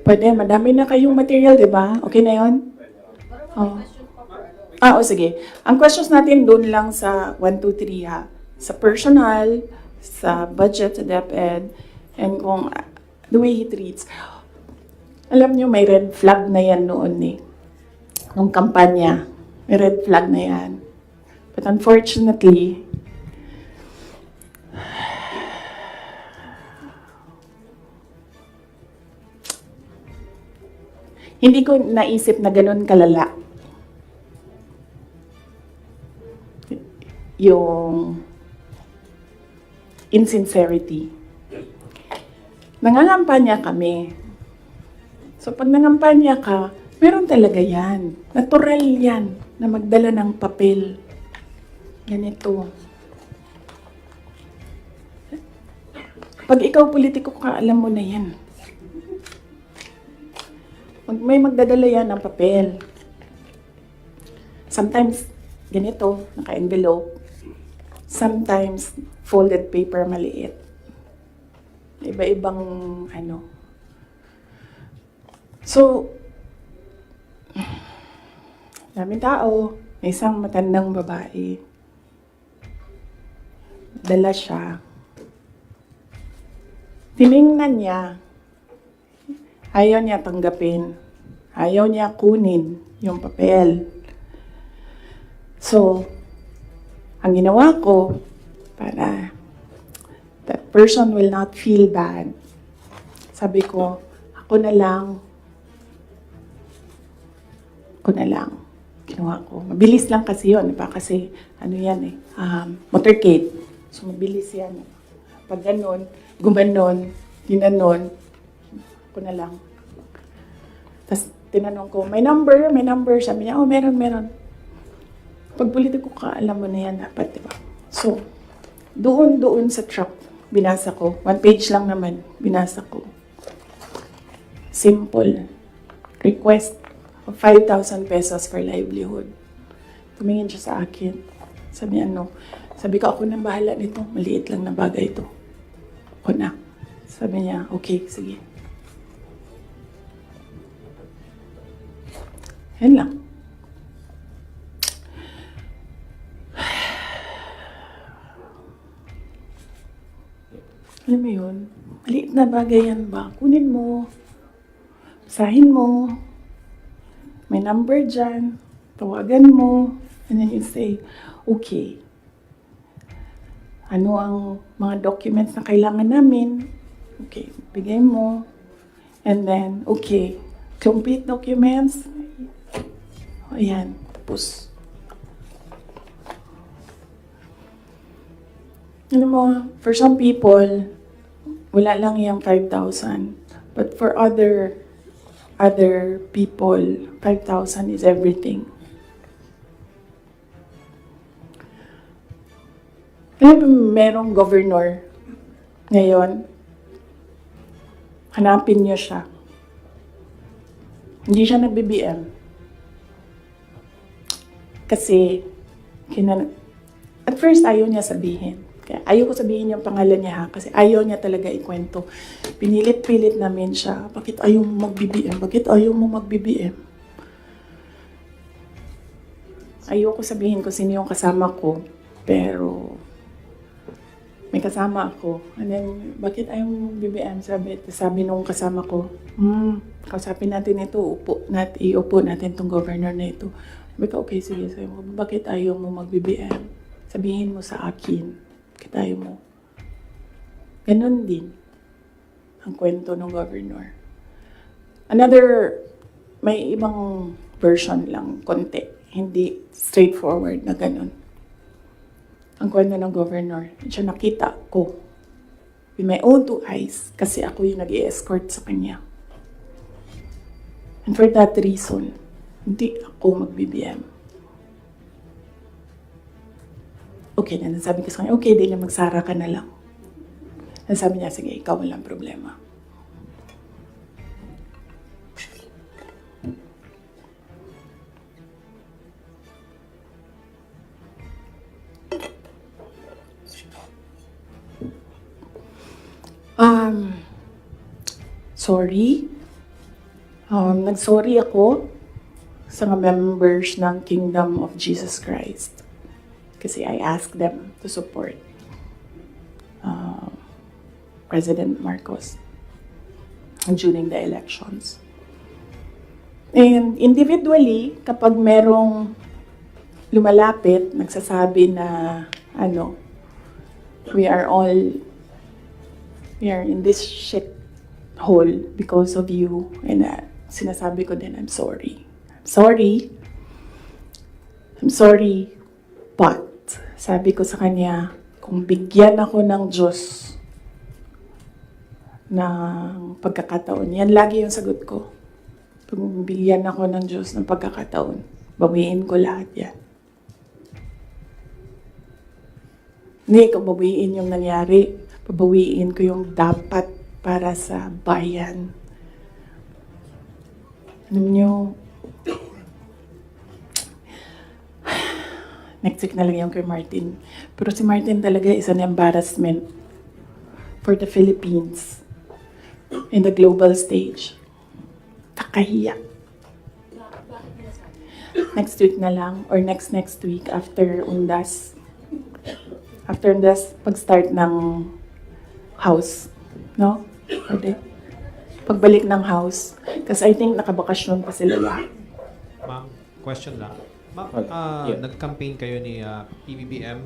Pwede, madami na kayong material, di ba? Okay na yun? Oh. Sige. Ang questions natin doon lang sa 1, 2, 3 ha. Sa personal, sa budget, sa DepEd, and kung the way he treats. Alam nyo, may red flag na yan noon eh. Nung kampanya, may red flag na yan. But unfortunately, hindi ko naisip na ganun kalala yung insincerity. Nangangampanya kami. So pag nangampanya ka, meron talaga yan. Natural yan na magdala ng papel. Ganito. Pag ikaw politiko ka, alam mo na yan. May magdadala yan ng papel. Sometimes, ganito, naka-envelope. Sometimes, folded paper maliit. Iba-ibang, ano. So, daming tao. May isang matandang babae. Dala siya. Tiningnan niya. Ayaw niya tanggapin. Ayaw niya kunin yung papel. So, ang ginawa ko, para that person will not feel bad, sabi ko, ako na lang. Ginawa ko. Mabilis lang kasi yun. Diba? Kasi, ano yan motorcade. So, mabilis yan. Pag ganon, gumanon, ginanon, ko na lang. Tapos, tinanong ko, may number? Sabi niya, meron. Pag politiko ka, alam mo na yan dapat, di ba? So, doon sa truck, binasa ko. 1 page lang naman, binasa ko. Simple. Request of 5,000 pesos for livelihood. Tumingin siya sa akin. Sabi ko, ako na bahala nito. Maliit lang na bagay ito. Ako na. Sabi niya, okay, sige. Yan lang. Alam mo yun? Maliit na bagay yan ba? Kunin mo. Basahin mo. May number dyan. Tawagan mo. And then you say, okay. Ano ang mga documents na kailangan namin? Okay, bigay mo. And then, okay. Complete documents. Ayan, tapos. Alam mo, for some people, wala lang yung 5,000. But for other people, 5,000 is everything. Alam mo, merong governor ngayon, hanapin niyo siya. Hindi siya nag-BBM. Kasi, at first, ayaw niya sabihin. Kaya ayaw ko sabihin yung pangalan niya ha, kasi ayaw niya talaga ikwento. Pinilit-pilit namin siya, bakit ayaw mo mag-BBM? Bakit ayaw mo mag-BBM? Ayaw ko sabihin kung sino yung kasama ko, pero may kasama ako. And then, bakit ayaw mo mag-BBM? Sabi nung kasama ko, kausapin natin ito, iupo natin tong governor na ito. Sabi ko, okay, sige. Sabi mo, bakit ayaw mo mag-BBM? Sabihin mo sa akin. Bakit ayaw mo? Ganon din ang kwento ng governor. May ibang version lang, konti. Hindi straightforward na ganon. Ang kwento ng governor, siya nakita ko with my own 2 eyes kasi ako yung nag-i-escort sa kanya. And for that reason, hindi ako mag-BBM. okay na. Sabi ko sa kanya, okay, di na magsara ka na lang. Sabi niya, sige, ikaw walang problema. Sorry. Nag-sorry ako sa mga members ng Kingdom of Jesus Christ. Kasi I asked them to support President Marcos during the elections. And individually, kapag merong lumalapit, nagsasabi na, we are in this shit hole because of you. And sinasabi ko din, I'm sorry. I'm sorry, but sabi ko sa kanya, kung bigyan ako ng Diyos ng pagkakataon, yan lagi yung sagot ko. Kung bigyan ako ng Diyos ng pagkakataon, bawiin ko lahat yan. Hindi ko bawiin yung nangyari, babawiin ko yung dapat para sa bayan. Alam nyo, next week na lang yung kay Martin. Pero si Martin talaga is an embarrassment for the Philippines in the global stage. Kakahiya. Next week na lang or next week after Undas. After Undas, pag-start ng house. No? Pwede. Pagbalik ng house. Kasi I think nakabakasyon pa sila lahat. Ma'am, question lang. Ma'am, nag-campaign kayo ni PBBM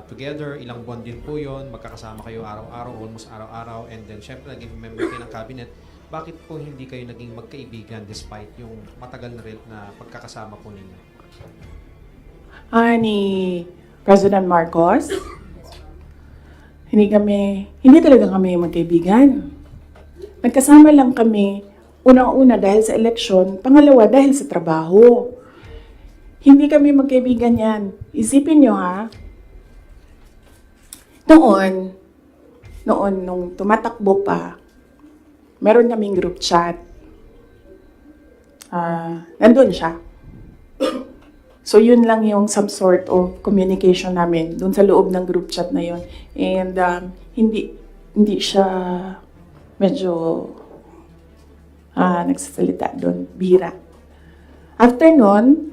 together, ilang buwan din po yun, magkakasama kayo araw-araw, almost araw-araw, and then syempre naging member kayo ng cabinet. Bakit po hindi kayo naging magkaibigan despite yung matagal na pagkakasama po ninyo? Ni President Marcos, hindi talaga kami magkaibigan. Nagkasama lang kami, unang-una dahil sa eleksyon, pangalawa dahil sa trabaho. Hindi kami magkaibigan yan. Isipin nyo ha, noon, nung tumatakbo pa, meron kaming group chat. Nandun siya. So yun lang yung some sort of communication namin dun sa loob ng group chat na yun. And hindi siya medyo nagsasalita dun, bihira. After nun,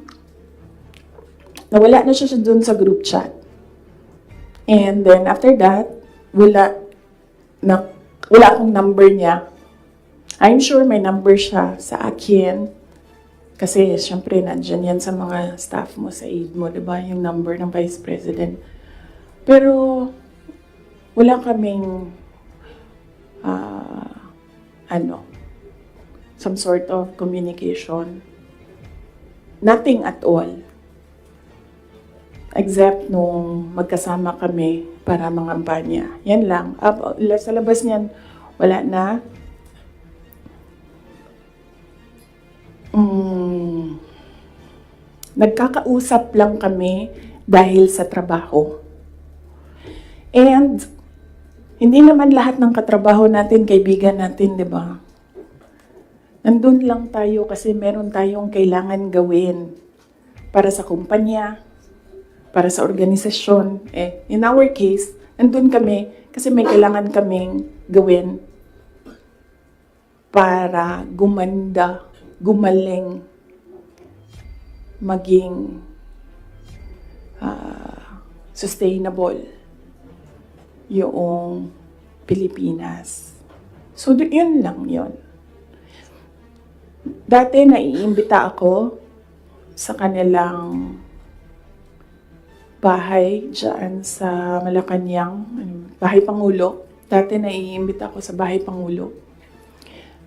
nawala na siya dun sa group chat. And then after that, wala akong number niya. I'm sure may number siya sa akin. Kasi, syempre, nandyan yan sa mga staff mo, sa aide mo, diba? Yung number ng Vice President. Pero, wala kaming, some sort of communication. Nothing at all. Except nung magkasama kami para mangampanya. Yan lang. Sa labas niyan, wala na. Nagkakausap lang kami dahil sa trabaho. And hindi naman lahat ng katrabaho natin, kaibigan natin, di ba? Nandun lang tayo kasi meron tayong kailangan gawin para sa kumpanya, para sa organisasyon. In our case, nandun kami kasi may kailangan kaming gawin para gumanda, gumaling, maging sustainable yung Pilipinas. So, yun lang yun. Dati naiimbita ako sa kanilang bahay dyan sa Malacanang, Bahay Pangulo. Dati naiimbita ako sa Bahay Pangulo.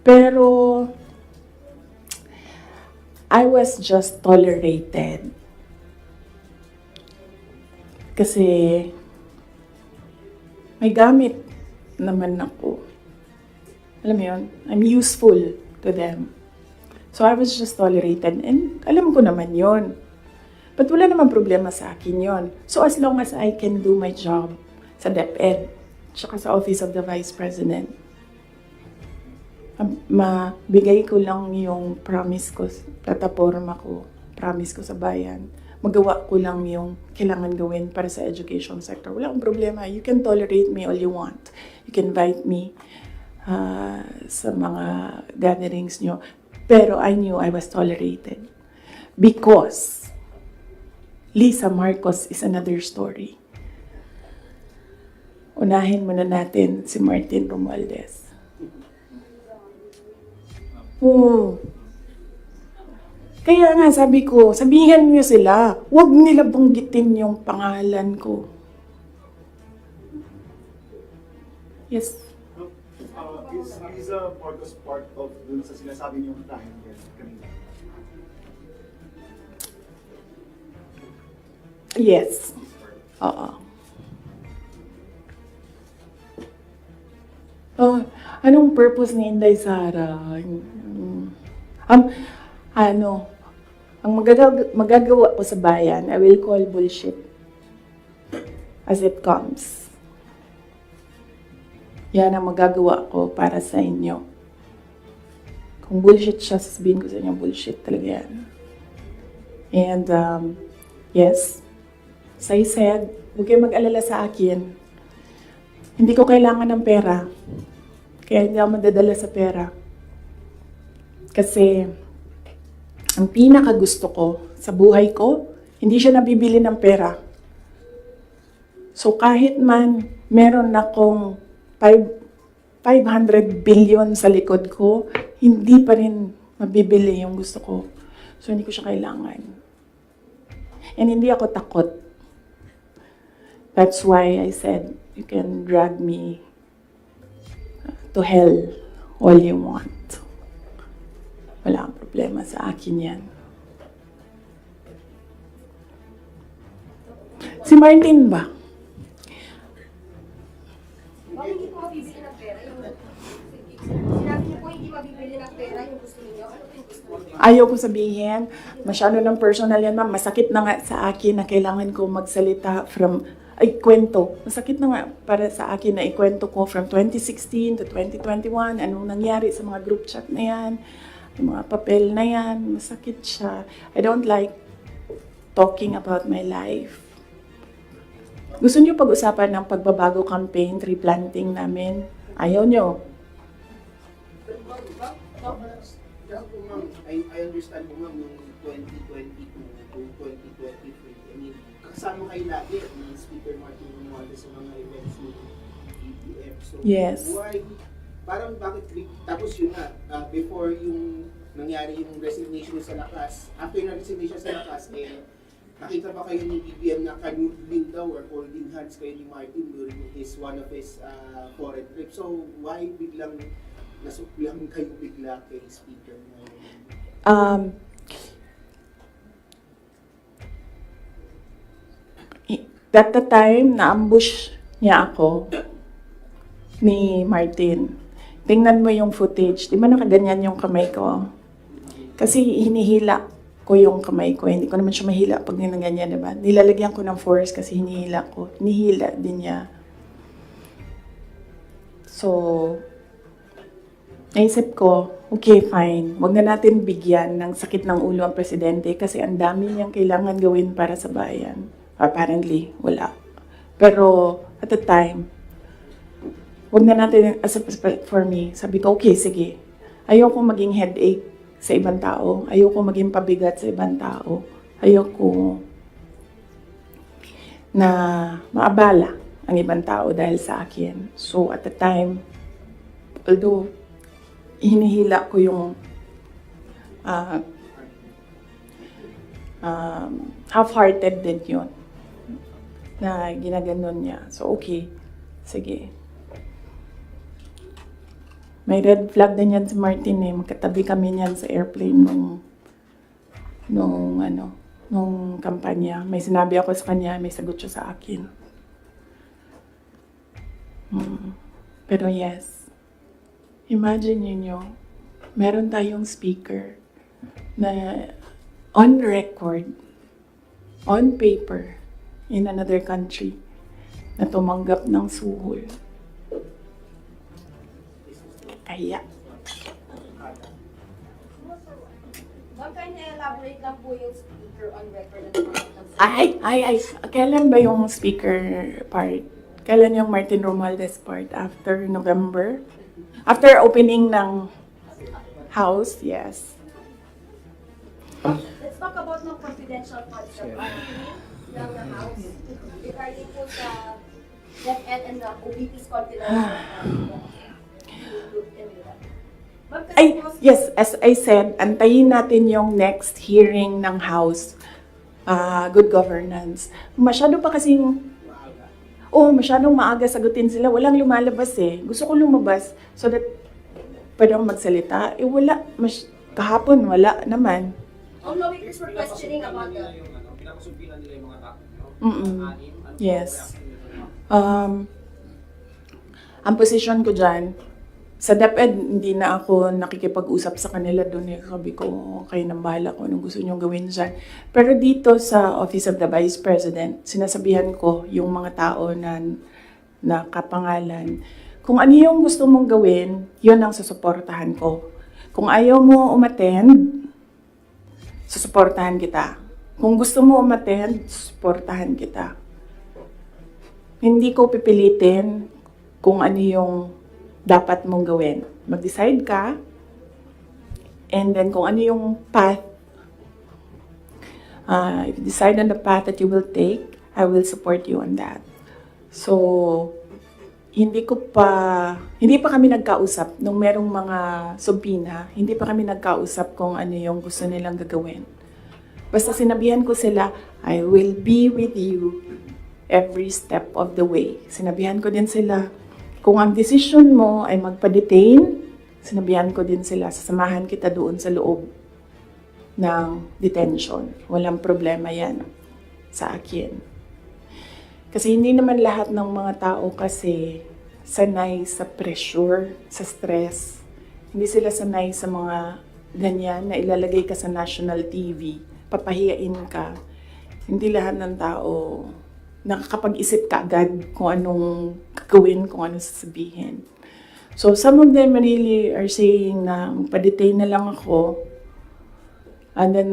Pero, I was just tolerated. Kasi, may gamit naman ako. Alam mo yun? I'm useful to them. So, I was just tolerated. And alam ko naman yun. But wala naman problema sa akin yon. So as long as I can do my job sa DepEd, tsaka sa Office of the Vice President, mabigay ko lang yung promise ko, plataforma ko, promise ko sa bayan, magawa ko lang yung kailangan gawin para sa education sector. Wala akong problema. You can tolerate me all you want. You can invite me sa mga gatherings nyo. Pero I knew I was tolerated. Because Lisa Marcos is another story. Unahin muna natin si Martin Romualdez. Kaya nga sabi ko, sabihan niyo sila, huwag nila banggitin yung pangalan ko. Yes. Is Lisa Marcos part of dun sa sinasabi niyong triangle kanina? Yes. Oo. Oh, anong purpose ni Inday Sara? Ang magagawa ko sa bayan, I will call bullshit as it comes. Yan ang magagawa ko para sa inyo. Kung bullshit siya, sasabihin ko sa inyo, bullshit talaga yan. And, yes, as I said, huwag kayo mag-alala sa akin. Hindi ko kailangan ng pera. Kaya hindi ako madadala sa pera. Kasi, ang pinakagusto ko sa buhay ko, hindi siya nabibili ng pera. So kahit man meron akong 500 billion sa likod ko, hindi pa rin mabibili yung gusto ko. So hindi ko siya kailangan. And hindi ako takot. That's why I said, you can drag me to hell all you want. Wala kang problema sa akin yan. Si Martin ba? Bakit hindi po mabibili ng pera? Sinabi niyo po hindi mabibili ng pera yung gusto niyo. Ano po yung gusto niyo? Ayaw ko sabihin. Masyado ng personal yan, ma'am. Masakit na nga sa akin na kailangan ko magsalita from, kwento. Masakit na nga para sa akin na ikwento ko from 2016 to 2021. Anong nangyari sa mga group chat na yan. Yung mga papel na yan. Masakit siya. I don't like talking about my life. Gusto niyo pag-usapan ng pagbabago campaign, tree planting namin? Ayaw niyo. I understand po ma'am yung 2022 to 2023. I mean, kasama kayo lagi ni Speaker Martin Romualdez sa mga events ni BBM. So, Yes. why, parang bakit, tapos yun na, before yung nangyari yung resignation sa lakas, after na resignation sa lakas, nakita ba kayo ni BBM na kanudling daw or holding hands kayo ni Martin during one of his foreign trips? So, why biglang nasuklang kayo bigla kay Speaker? At the time, na-ambush niya ako ni Martin. Tingnan mo yung footage. Di ba nakaganyan yung kamay ko? Kasi hinihila ko yung kamay ko. Hindi ko naman siya mahila pag ninaganyan, di ba? Nilalagyan ko ng force kasi hinihila ko. Hinihila din niya. So, naisip ko, okay, fine. Huwag na natin bigyan ng sakit ng ulo ang presidente kasi ang dami niyang kailangan gawin para sa bayan. Apparently, wala. Pero, at the time, huwag na natin, for me, sabi ko, okay, sige. Ayoko maging headache sa ibang tao. Ayoko maging pabigat sa ibang tao. Ayoko na maabala ang ibang tao dahil sa akin. So, at the time, although hinihila ko yung half-hearted din yun na ginaganon niya. So, okay. Sige. May red flag din yan si Martin eh. Magkatabi kami niyan sa airplane nung kampanya. May sinabi ako sa kanya, may sagot siya sa akin. Pero yes, imagine niyo, meron tayong speaker na on record on paper in another country na tumanggap ng suhol. Kaya, Ma'am, can you elaborate lang po yung speaker on record na kailan ba yung speaker part? Kailan yung Martin Romualdez part? After November? After opening ng House? Yes. Let's talk about ng confidential funds ng House. Regarding po sa DepEd and the OVP's confidential funds. Yes, as I said, antayin natin yung next hearing ng House, Good Governance. Masyado pa kasing, masyadong maaga sagutin sila. Walang lumalabas eh. Gusto ko lumabas so that pwede akong magsalita. Wala. Kahapon, wala naman. Lawmakers were questioning about the... Yes. Ang position ko dyan, sa DepEd, hindi na ako nakikipag-usap sa kanila doon. Sabi ko, kayo nang bahala ko anong gusto nyo gawin dyan. Pero dito sa Office of the Vice President, sinasabihan ko yung mga tao na kapangalan, kung ano yung gusto mong gawin, yun ang susuportahan ko. Kung ayaw mo umattend, susuportahan kita. Kung gusto mo umattend, susuportahan kita. Hindi ko pipilitin kung ano yung dapat mong gawin. Mag-decide ka, and then kung ano yung path, if you decide on the path that you will take, I will support you on that. So, hindi pa kami nagkausap nung merong mga subpina, hindi pa kami nagkausap kung ano yung gusto nilang gagawin. Basta sinabihan ko sila, I will be with you every step of the way. Sinabihan ko din sila, kung ang decision mo ay magpa-detain, sinabihan ko din sila, sasamahan kita doon sa loob ng detention. Walang problema yan sa akin. Kasi hindi naman lahat ng mga tao kasi sanay sa pressure, sa stress. Hindi sila sanay sa mga ganyan na ilalagay ka sa national TV, papahiyain ka. Hindi lahat ng tao nakakapag-isip ka agad kung anong gagawin, kung anong sasabihin. So, some of them really are saying na pa-detain na lang ako. And then,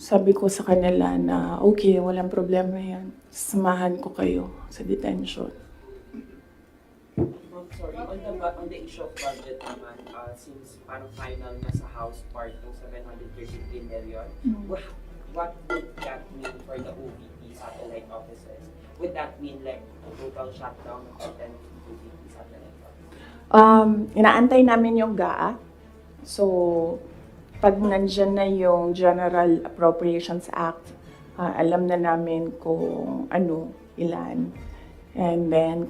sabi ko sa kanila na, okay, walang problema yan. Samahan ko kayo sa detention. Sorry, on the issue of budget naman, since parang final na sa House part ng 733 million, what would that mean for the OVP satellite offices? Would that mean like a total shutdown of 10 OVP satellite offices? Inaantay namin yung GAA. So, pag nandyan na yung General Appropriations Act, alam na namin kung ano, ilan. And then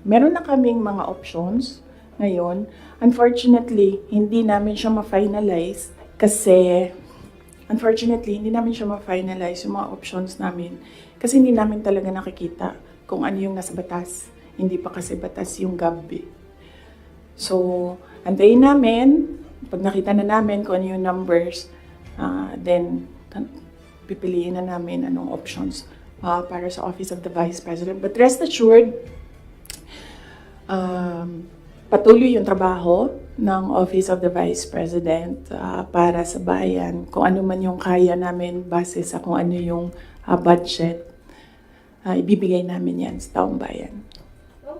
meron na kaming mga options ngayon. Unfortunately, hindi namin siya ma-finalize kasi yung mga options namin kasi hindi namin talaga nakikita kung ano yung nasa batas. Hindi pa kasi batas yung GAB. So, antayin namin. Pag nakita na namin kung ano yung numbers, then pipiliin na namin anong options para sa Office of the Vice President. But rest assured, patuloy yung trabaho ng Office of the Vice President para sa bayan. Kung ano man yung kaya namin base sa kung ano yung budget, ibibigay namin yan sa taong bayan.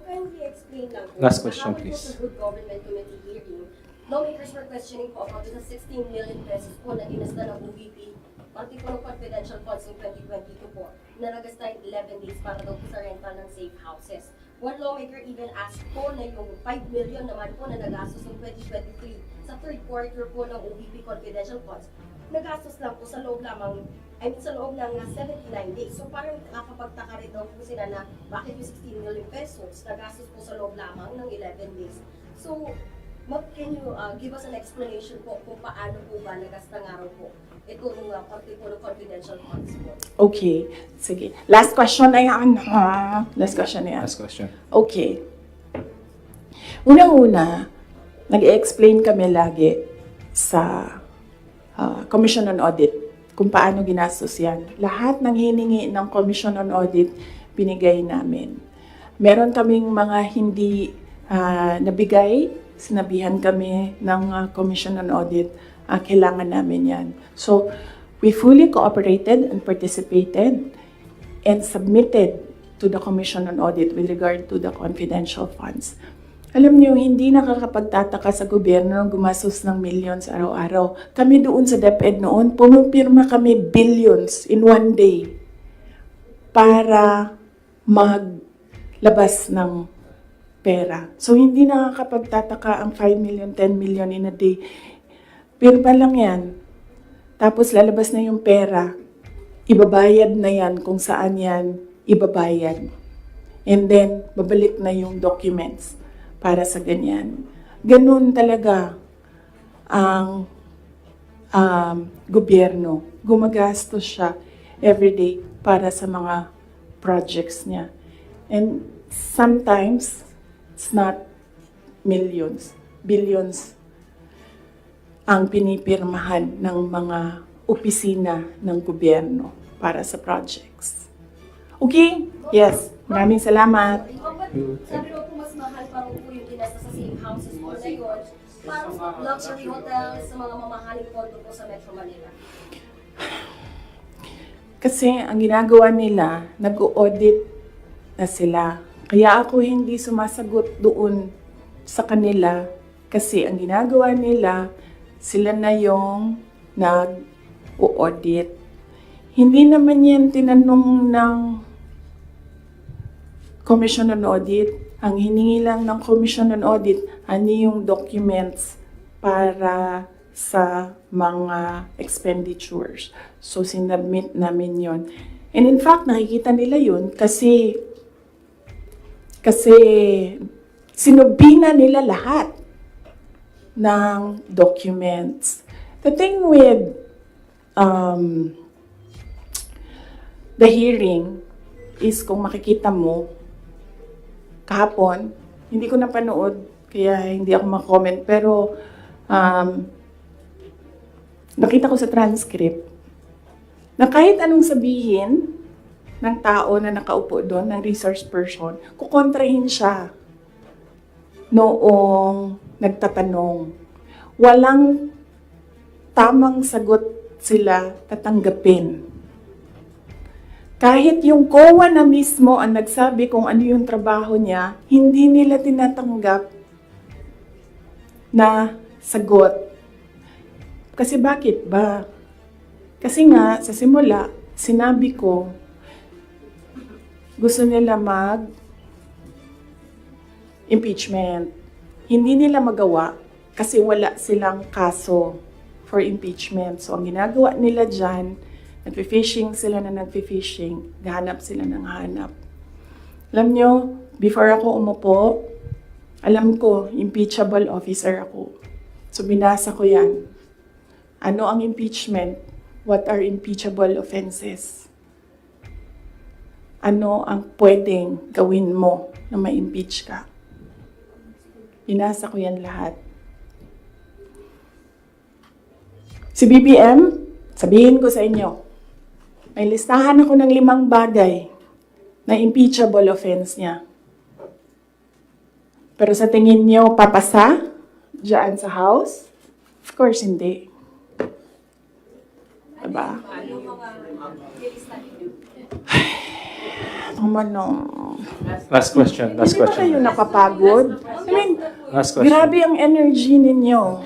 Can we explain lang po? Last question, please. Sa Good Government Committee hearing, lawmakers were questioning po about the 16 million pesos po na inasta ng OVP, pati po ng confidential funds ng 2022 po, na nagasta 11 days para daw po sa rental ng safe houses. One lawmaker even asked po na yung 5 million naman po na nagastos ng 2023 sa third quarter po ng OVP confidential funds, nagastos lang po sa loob lamang, sa loob ng 79 days. So parang nakakapagtaka rin daw po sila na bakit yung 16 million pesos nagastos po sa loob lamang ng 11 days. So, can you give us an explanation po kung paano po ba nagasta nga raw po itong particular confidential funds po? Okay, sige. Last question na yan. Last question na yan. Last question. Okay. Unang-una, nag-explain kami lagi sa Commission on Audit kung paano ginastos yan. Lahat ng hiningi ng Commission on Audit, binigay namin. Meron kaming mga hindi nabigay, sinabihan kami ng Commission on Audit, kailangan namin yan. So, we fully cooperated and participated and submitted to the Commission on Audit with regard to the confidential funds. Alam niyo, hindi nakakapagtataka sa gobyerno ng gumastos ng millions araw-araw. Kami doon sa DepEd noon, pumipirma kami billions in one day para maglabas ng pera. So, hindi nakakapagtataka ang 5 million, 10 million in a day. Pirma lang yan. Tapos lalabas na yung pera. Ibabayad na yan kung saan yan ibabayad. And then, babalik na yung documents para sa ganyan. Ganun talaga ang gobyerno. Gumagastos siya everyday para sa mga projects niya. And sometimes, it's not millions, billions ang pinipirmahan ng mga opisina ng gobyerno para sa projects. Okay? Yes. Maraming salamat. Sabi mo po mas mahal pa po yung ginasta sa safe houses po na yun. Parang luxury hotels sa mga mamahaling condo po sa Metro Manila. Kasi ang ginagawa nila, nag-audit na sila. Kaya ako hindi sumasagot doon sa kanila kasi ang ginagawa nila, sila na yung nag-audit. Hindi naman yan tinanong ng Commission on Audit. Ang hiningi lang ng Commission on Audit, ano yung documents para sa mga expenditures. So, sinubmit namin yon. And in fact, nakikita nila yun kasi sinubina nila lahat ng documents. The thing with the hearing is kung makikita mo, kahapon, hindi ko napanood, kaya hindi ako mag-comment, pero nakita ko sa transcript na kahit anong sabihin ng tao na nakaupo doon, ng resource person, kukontrahin siya noong nagtatanong. Walang tamang sagot sila tatanggapin. Kahit yung COA na mismo ang nagsabi kung ano yung trabaho niya, hindi nila tinatanggap na sagot. Kasi bakit ba? Kasi nga, sa simula, sinabi ko, gusto nila mag-impeachment. Hindi nila magawa kasi wala silang kaso for impeachment. So, ang ginagawa nila dyan, nagfi-fishing sila na nagfi-fishing, gahanap sila ng hanap. Alam nyo, before ako umupo, alam ko, impeachable officer ako. So, binasa ko yan. Ano ang impeachment? What are impeachable offenses? Ano ang pwedeng gawin mo na ma-impeach ka? Binasa ko yan lahat. Si BBM, sabihin ko sa inyo, may listahan ako ng 5 bagay na impeachable offense niya. Pero sa tingin niyo, papasa dyan sa House? Of course, hindi. Diba? Last question. Hindi ba kayo napapagod? I mean, Last question. grabe ang energy ninyo.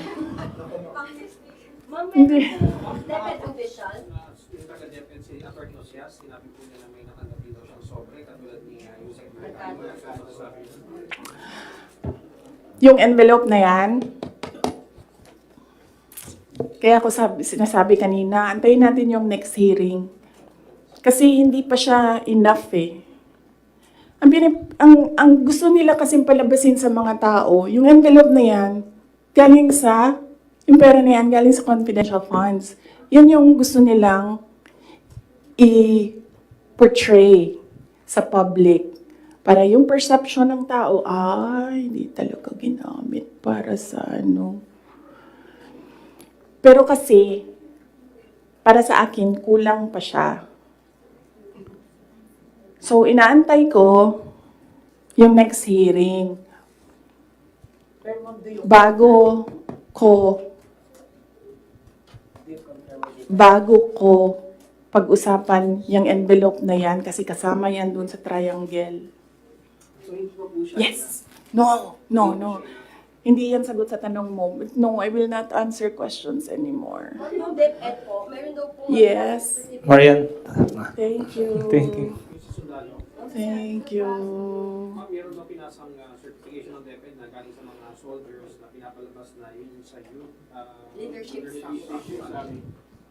Hindi. DepEd official, Yung taga-DepEd si Atty. Osias, sinabi po niya na may nakatabi daw siyang sobre, katulad ni Yusek Mercado. Yung envelope na yan, kaya ako sinasabi kanina, antayin natin yung next hearing. Kasi hindi pa siya enough eh. Ang gusto nila kasing palabasin sa mga tao, yung envelope na yan, galing sa, yung pera na yan, galing sa confidential funds. Yan yung gusto nilang i-portray sa public. Para yung perception ng tao, ay, hindi talaga ginamit para sa ano. Pero kasi, para sa akin, kulang pa siya. So, inaantay ko yung next hearing. Bago ko pag-usapan yung envelope na yan kasi kasama yan dun sa triangle. So hindi pa po siya. Yes! No! Hindi yan sagot sa tanong mo. No, I will not answer questions anymore. Yung DepEd po, meron daw po Yes. Marian. Thank you. Thank you. Thank you. Ma'am, meron daw pinasang certification ng DepEd na galing sa mga soldiers na pinapalabas na yun sa youth Leadership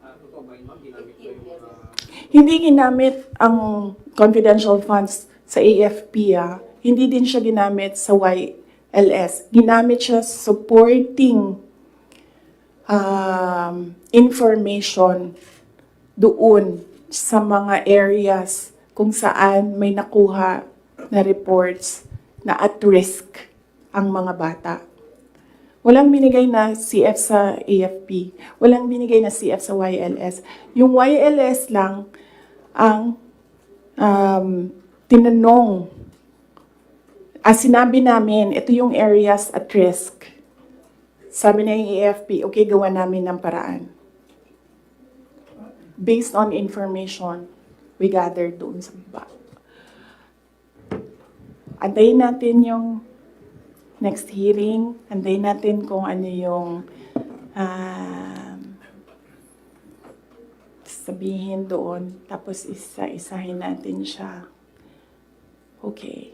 totoo ba yun, ma'am? Ginamit ko yung Hindi ginamit ang confidential funds sa AFP. Hindi din siya ginamit sa YLS. Ginamit siya supporting information doon sa mga areas kung saan may nakuha na reports na at risk ang mga bata. Walang binigay na CF sa AFP. Walang binigay na CF sa YLS. Yung YLS lang ang tinanong. Sinabi namin, ito yung areas at risk. Sabi na yung AFP, okay, gawa namin ng paraan. Based on information we gathered doon sa baba. Antayin natin yung next hearing, antayin natin kung ano yung sabihin doon, tapos isa-isahin natin siya. Okay.